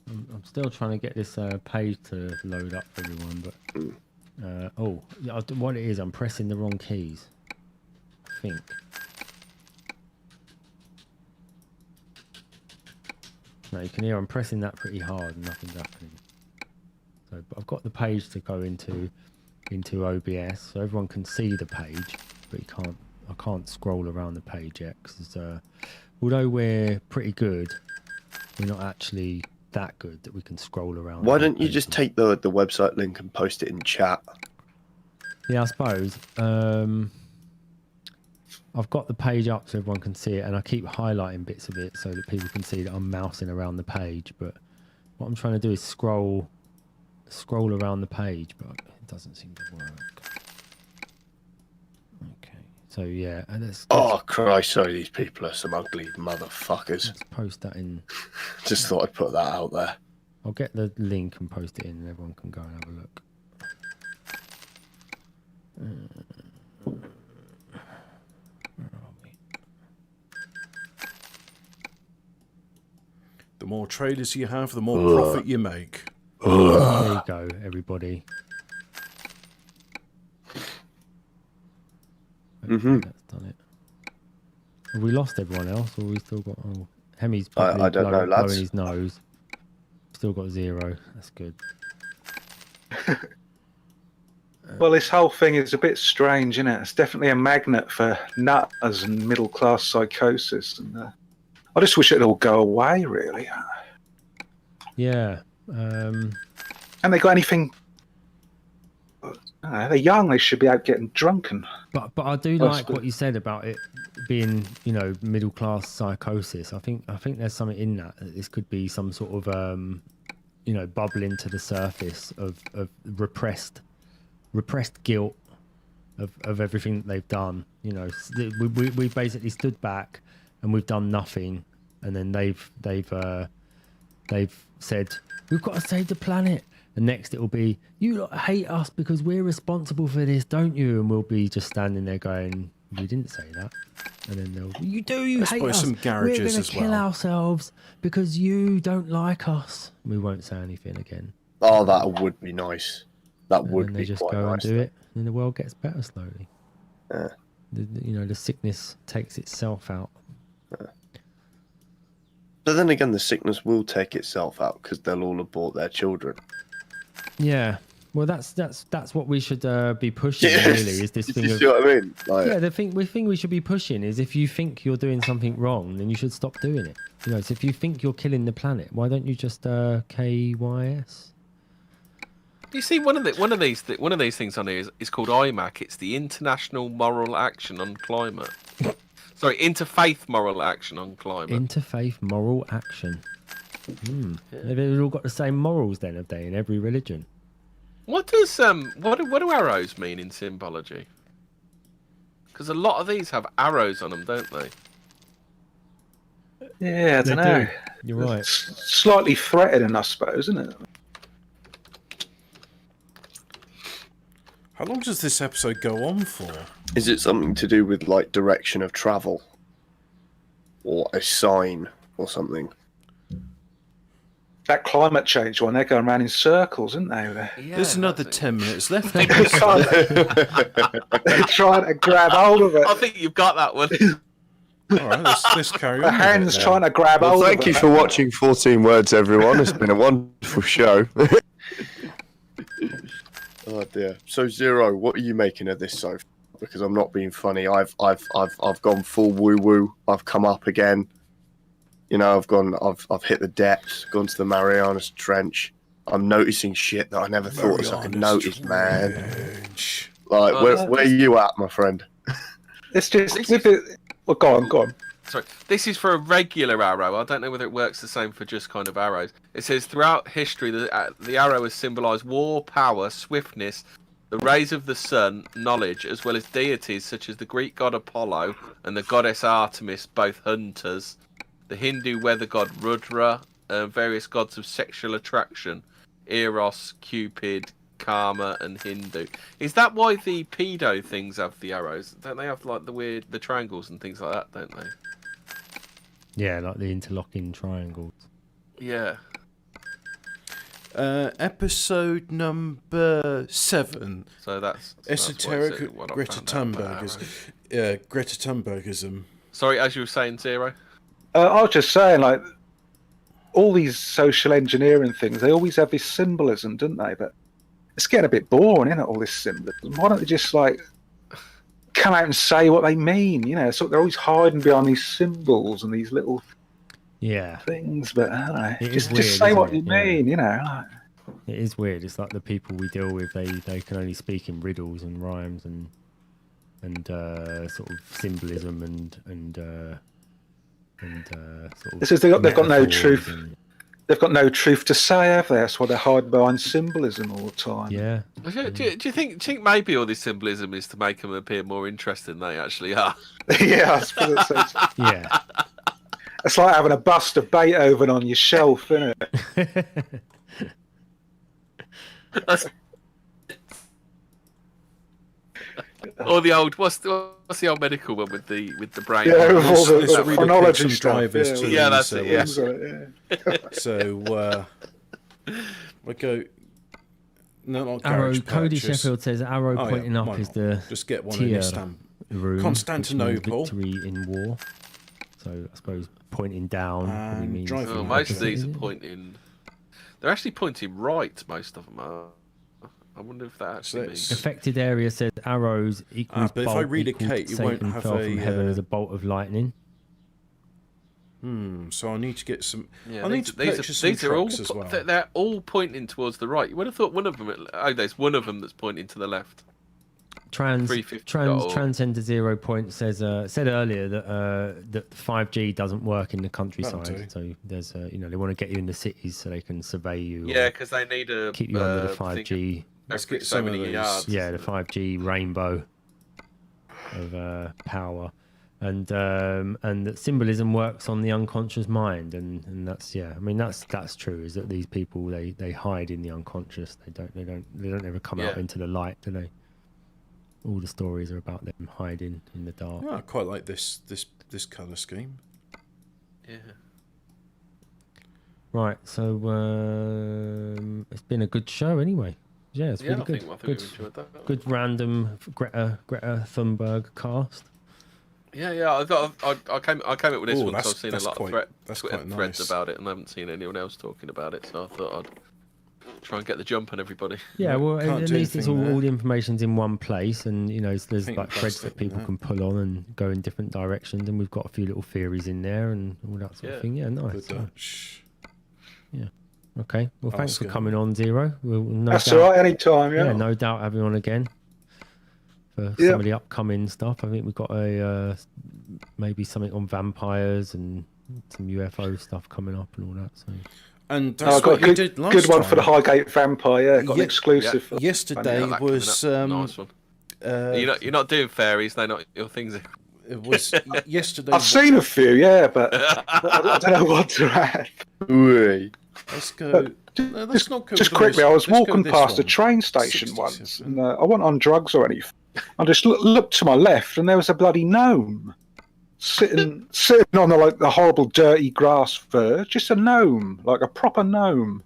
I'm still trying to get this page to load up for everyone, but what it is, I'm pressing the wrong keys, I think. No, you can hear I'm pressing that pretty hard and nothing's happening. So, but I've got the page to go into OBS, so everyone can see the page, but I can't scroll around the page yet because although we're pretty good, we're not actually that good that we can scroll around. Why don't you just take the website link and post it in chat? Yeah, I suppose. I've got the page up so everyone can see it, and I keep highlighting bits of it so that people can see that I'm mousing around the page. But what I'm trying to do is scroll around the page, but it doesn't seem to work. Okay, so yeah, and Oh Christ! Sorry, these people are some ugly motherfuckers. let's post that in. Just thought I'd put that out there. I'll get the link and post it in, and everyone can go and have a look. Where are we? The more traders you have, the more profit you make. There you go, everybody. Mhm. That's done it. Have we lost everyone else, or we still got? Oh, Hemi's probably I don't know, lads. blowing his nose. Still got 0. That's good. Well, this whole thing is a bit strange, isn't it? It's definitely a magnet for nutters and middle-class psychosis. And I just wish it'd all go away, really. Yeah. And they got anything? I don't know, they're young. They should be out getting drunken. But I do like what you said about it being, middle class psychosis. I think there's something in that. This could be some sort of bubbling to the surface of repressed guilt of everything that they've done. We basically stood back and we've done nothing, and then they've said we've got to save the planet. And next it will be, you lot hate us because we're responsible for this, don't you? And we'll be just standing there going, we didn't say that. And then they'll, you do, you hate us. Some garages we're going as to kill well. ourselves because you don't like us. We won't say anything again. Oh, that would be nice. That And would then be they just quite go nice. and do it, and the world gets better slowly. Yeah. The sickness takes itself out. But then again, the sickness will take itself out because they'll all abort their children. Yeah. Well, that's what we should be pushing. Yes. Really, is this thing You of see what I mean? Like, yeah, the thing we should be pushing is if you think you're doing something wrong, then you should stop doing it. So if you think you're killing the planet, why don't you just KYS? You see, one of these things on here is called IMAC. It's the International Moral Action on Climate. Sorry, Interfaith Moral Action on Climate. Interfaith moral action. They've all got the same morals then, have they, in every religion? What does what do arrows mean in symbology? Because a lot of these have arrows on them, don't they? Yeah, I They don't know. do. You're right. It's slightly threatening, I suppose, isn't it? How long does this episode go on for? is it something to do with like direction of travel, or a sign, or something? That climate change one, they're going around in circles, aren't they? Yeah, There's another that's it. 10 minutes left. They're trying to grab hold of it. I think you've got that one. All right, let's carry on. The with it hand's then. trying to grab Well, hold of it. thank you for watching 14 Words, everyone. It's been a wonderful show. Oh dear. So Zero, what are you making of this so far? Because I'm not being funny. I've gone full woo woo. I've come up again. I've hit the depths, gone to the Marianas Trench. I'm noticing shit that I never thought I could notice, man. Trench. Like, Oh, where are you at, my friend? It's just... Well, go on. Sorry, this is for a regular arrow. I don't know whether it works the same for just kind of arrows. It says throughout history the arrow has symbolised war, power, swiftness, the rays of the sun, knowledge, as well as deities such as the Greek god Apollo and the goddess Artemis, both hunters, the Hindu weather god Rudra, various gods of sexual attraction, Eros, Cupid, Karma, and Hindu. Is that why the pedo things have the arrows? Don't they have like the triangles and things like that? Don't they? Yeah, like the interlocking triangles. Yeah. Episode number 7. So that's Esoteric what I Greta found out about Thunbergism. arrows. Greta Thunbergism. Sorry, as you were saying, Zero. I was just saying, like, all these social engineering things, they always have this symbolism, don't they? But it's getting a bit boring, isn't it? All this symbolism. Why don't they just like come out and say what they mean? You know, so they're always hiding behind these symbols and these little things. But I don't know, just say what you mean. You know, it is weird. It's like the people we deal with. They can only speak in riddles and rhymes and sort of symbolism and sort of. This is they've got no truth. They've got no truth to say, have they? That's why they hide behind symbolism all the time. Yeah. Do you think maybe all this symbolism is to make them appear more interesting than they actually are? Yeah, I suppose it's, yeah. It's like having a bust of Beethoven on your shelf, isn't it? Or the old what's the old medical one with the brain? Yeah, with all Let's the relocate chronology some stuff. drivers Yeah, to Yeah, these, that's it, yeah. So we go. No, not Arrow. garage Cody purchase. Sheffield says arrow Oh, yeah, pointing why up is not? the Just get one in tier Istanbul. room, Constantinople. which means victory in war. So I suppose pointing down probably means. driving Oh, most of Okay. these are pointing. They're actually pointing right. Most of them are. I wonder if that actually means. Affected area says arrows equals but if bolt I read a equals Kate, you Satan won't have fell a, from heaven as a bolt of lightning. So I need to get some. Yeah, I need to purchase some these are all trucks as well. they're all pointing towards the right. You would have thought one of them. Oh, there's one of them that's pointing to the left. 350 Transcender 0 Point says said earlier that 5G doesn't work in the countryside. So there's they want to get you in the cities so they can survey you. Yeah, because they need to keep you under the 5G. Let's get so some of many these. yards. Yeah, the 5G rainbow of power, and that symbolism works on the unconscious mind, and that's I mean that's true. Is that these people they hide in the unconscious. They don't ever come out into the light, do they? All the stories are about them hiding in the dark. Yeah, I quite like this colour scheme. Yeah. Right, so it's been a good show anyway. Yeah, it's really good. I think Good, we enjoyed that. good random Greta Thunberg cast. Yeah. I came up with this Oh, one because I've seen a that's lot quite- of that's Twitter quite threads nice. about it, and I haven't seen anyone else talking about it. So I thought I'd try and get the jump on everybody. Yeah, well, Can't at do least it's anything there. all the information's in one place, and there's Think like threads that plastic people and can pull on and go in different directions, and we've got a few little theories in there and all that sort of Yeah. thing. Yeah, nice. Good Dutch. Okay, well, thanks Ask for him. coming on, Zero. We'll no That's doubt, all right. Anytime, yeah. yeah, no doubt having you on again for Yeah. some of the upcoming stuff. I think we've got a maybe something on vampires and some UFO stuff coming up and all that. So And Oh, that's I got what you a did good, last good one time. for the Highgate Vampire. Yeah, got Yeah, an exclusive. For Yesterday Got that coming was up. Nice one. You're not doing fairies. They're not your things. it was yesterday. I've seen a few, yeah, but I don't know what to add. Ooh. Let's go. No, let's not go Just with quickly, this. I was Let's go walking with this past a one. train station once, 67. and I wasn't on drugs or anything. I just looked to my left, and there was a bloody gnome sitting on the horrible dirty grass verge. Just a gnome, like a proper gnome,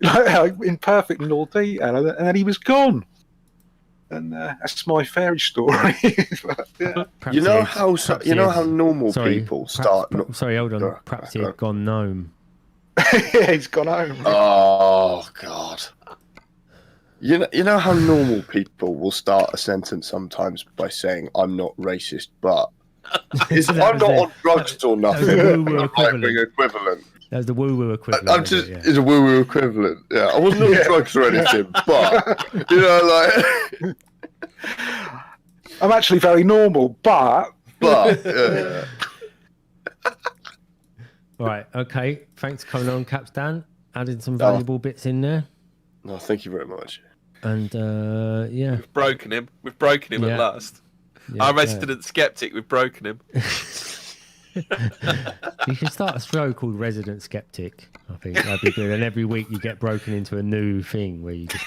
like in perfect and all detail. And then he was gone. And that's my fairy story. But, yeah. You know how normal people start. Sorry, hold on. Go- Perhaps go- he had gone gnome. Yeah, he's gone home. Oh God! You know how normal people will start a sentence sometimes by saying, "I'm not racist," but That I'm was not the- on drugs or nothing. that was the woo-woo I'm right-wing equivalent. That was the woo-woo equivalent. I'm of just it, it's a woo-woo equivalent. Yeah, I wasn't on drugs or anything, but like, I'm actually very normal, but yeah. Right, okay. Thanks for coming on, Capstan. Added some valuable bits in there. No, thank you very much. And yeah. We've broken him. We've broken him Yeah. at last. Yeah, Our resident skeptic. We've broken him. You should start a show called Resident Skeptic. I think that'd be good. And every week you get broken into a new thing where you just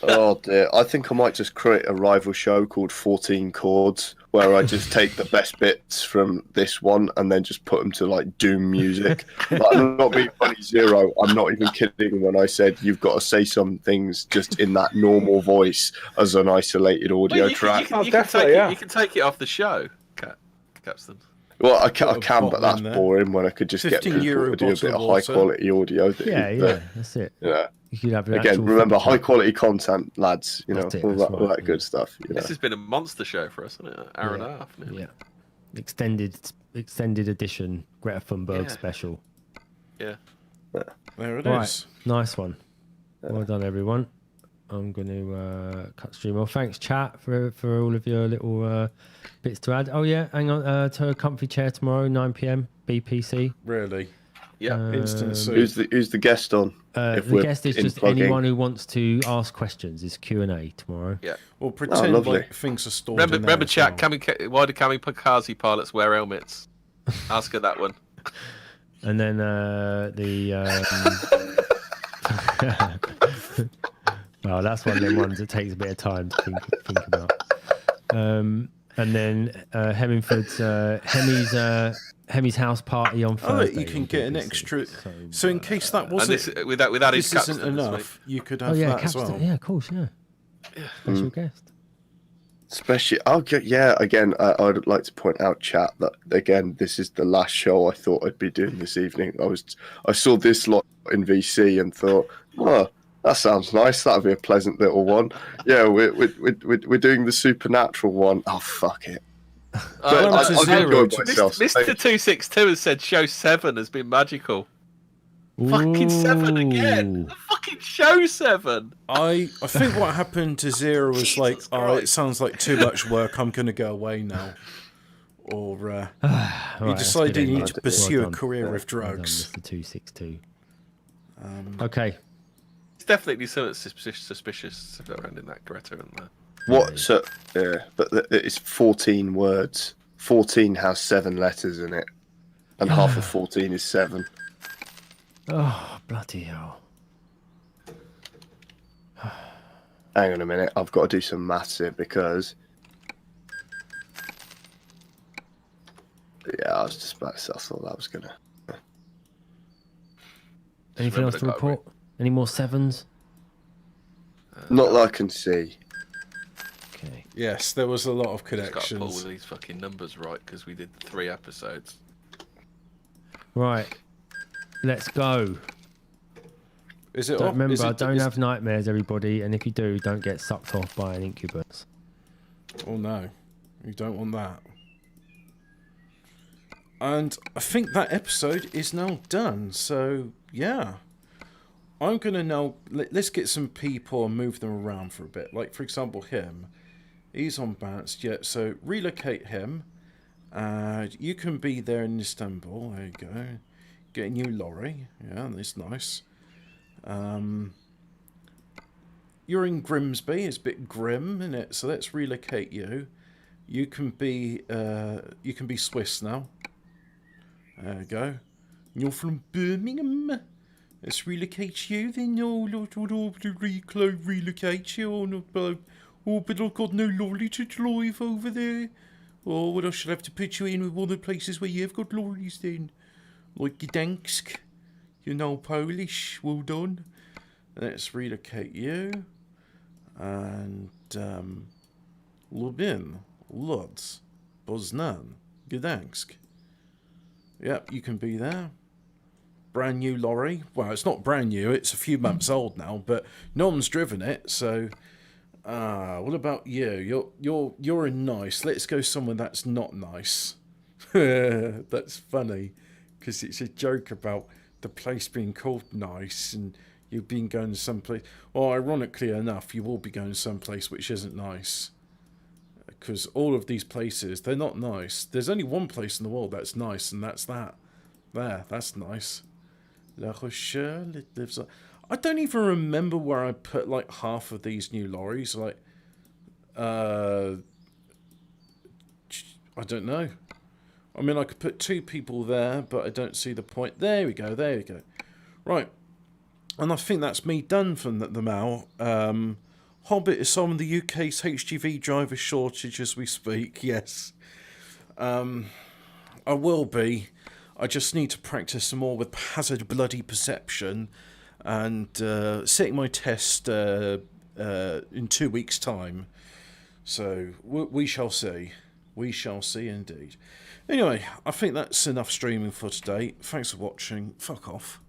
Oh dear, I think I might just create a rival show called 14 Chords, where I just take the best bits from this one and then just put them to like doom music. But I'm not being funny, Zero. I'm not even kidding when I said you've got to say some things just in that normal voice as an isolated audio Well, track. You definitely, take yeah. it, you can take it off the show, Capstan. Well, I Put a can, but bottle that's in there. boring when I could just get 15 people euro to do a bottle bit of of water. high quality audio. Yeah, that's it. Yeah. You could have an Again, actual remember feature. high quality content, lads. You know, That's it, all that's that, all right, that good stuff. You know. This has been a monster show for us, isn't it? An hour and a Yeah. half. Nearly. Yeah. Extended edition Greta Thunberg Yeah. special. Yeah. There it is. Right, nice one. Well done, everyone. I'm going to cut stream off. Thanks, chat, for all of your little bits to add. Oh yeah, hang on. To a comfy chair tomorrow, 9 p.m. BPC. Really? Yeah. Instant soup. Who's the guest on? The guest is just plugging? anyone who wants to ask questions. It's Q&A tomorrow. Yeah. Well, pretend lovely. like things are stored Remember, in there as chat. well. Why do kamikaze pilots wear helmets? Ask her that one. And then well, that's one of them ones that takes a bit of time to think about. And then Hemmingford's Hemi's house party on Thursday. You can get an extra. So in case that And wasn't, this without his this isn't capstan this enough, you could Oh have yeah, that as well. yeah, of course, yeah. Special guest. Especially, again, I'd like to point out, chat, that again, this is the last show I thought I'd be doing this evening. I saw this lot in VC and thought, oh, that sounds nice. That'll be a pleasant little one. Yeah, we're doing the supernatural one. Oh, fuck it. But Well, it's a I'll zero. enjoy myself. Mr. 262 has said show 7 has been magical. Fucking 7 again. Ooh. Fucking show 7. I think what happened to Zero was Jesus like, oh, it Christ. sounds like too much work. I'm going to go away now. Or he Right, that's decided good he then. needed to pursue Well a done. career with Well done, drugs. Mr. 262. Okay. It's definitely something suspicious around in that Greta and that. What? So, but it's 14 words. 14 has 7 letters in it, and half of 14 is 7. Oh, bloody hell. Hang on a minute, I've got to do some maths here because. Yeah, I was just about to say, I thought that was gonna. Anything else to remember that, report? Any more 7s? Not that I can see. Okay. Yes, there was a lot of Just got to pull connections. these fucking numbers right because we did 3 episodes. Right. Let's go. Is it? Don't off? remember, Is it, don't is- have nightmares, everybody. And if you do, don't get sucked off by an incubus. Oh no, you don't want that. And I think that episode is now done. So yeah, I'm gonna now let's get some people and move them around for a bit. Like for example, him, he's on bounced yet. So relocate him. You can be there in Istanbul. There you go. Get a new lorry. Yeah, that's nice. You're in Grimsby. It's a bit grim, isn't it? So let's relocate you. You can be Swiss now. There you go. You're from Birmingham. Let's relocate you then. No, relocate you. Oh, but I've got no lorry to drive over there. Oh, well, I should have to put you in with one of the places where you've got lorries then. Like Gdansk. You're now Polish. Well done. Let's relocate you. And Lubin, Lodz, Poznan, Gdansk. Yep, you can be there. Brand new lorry. Well, it's not brand new. It's a few months old now, but no one's driven it. So, what about you? You're in nice. Let's go somewhere that's not nice. That's funny because it's a joke about the place being called nice and you've been going to some place. Well, ironically enough, you will be going to some place which isn't nice. Because all of these places, they're not nice. There's only one place in the world that's nice, and that's that. There, that's nice. La Rochelle, it lives. I don't even remember where I put like half of these new lorries. Like, I don't know. I mean, I could put 2 people there, but I don't see the point. There we go. There we go. Right. And I think that's me done from the Mal. Hobbit is on the UK's HGV driver shortage as we speak. Yes. I will be. I just need to practice some more with hazard bloody perception and sitting my test in 2 weeks' time. So we shall see. We shall see indeed. Anyway, I think that's enough streaming for today. Thanks for watching. Fuck off.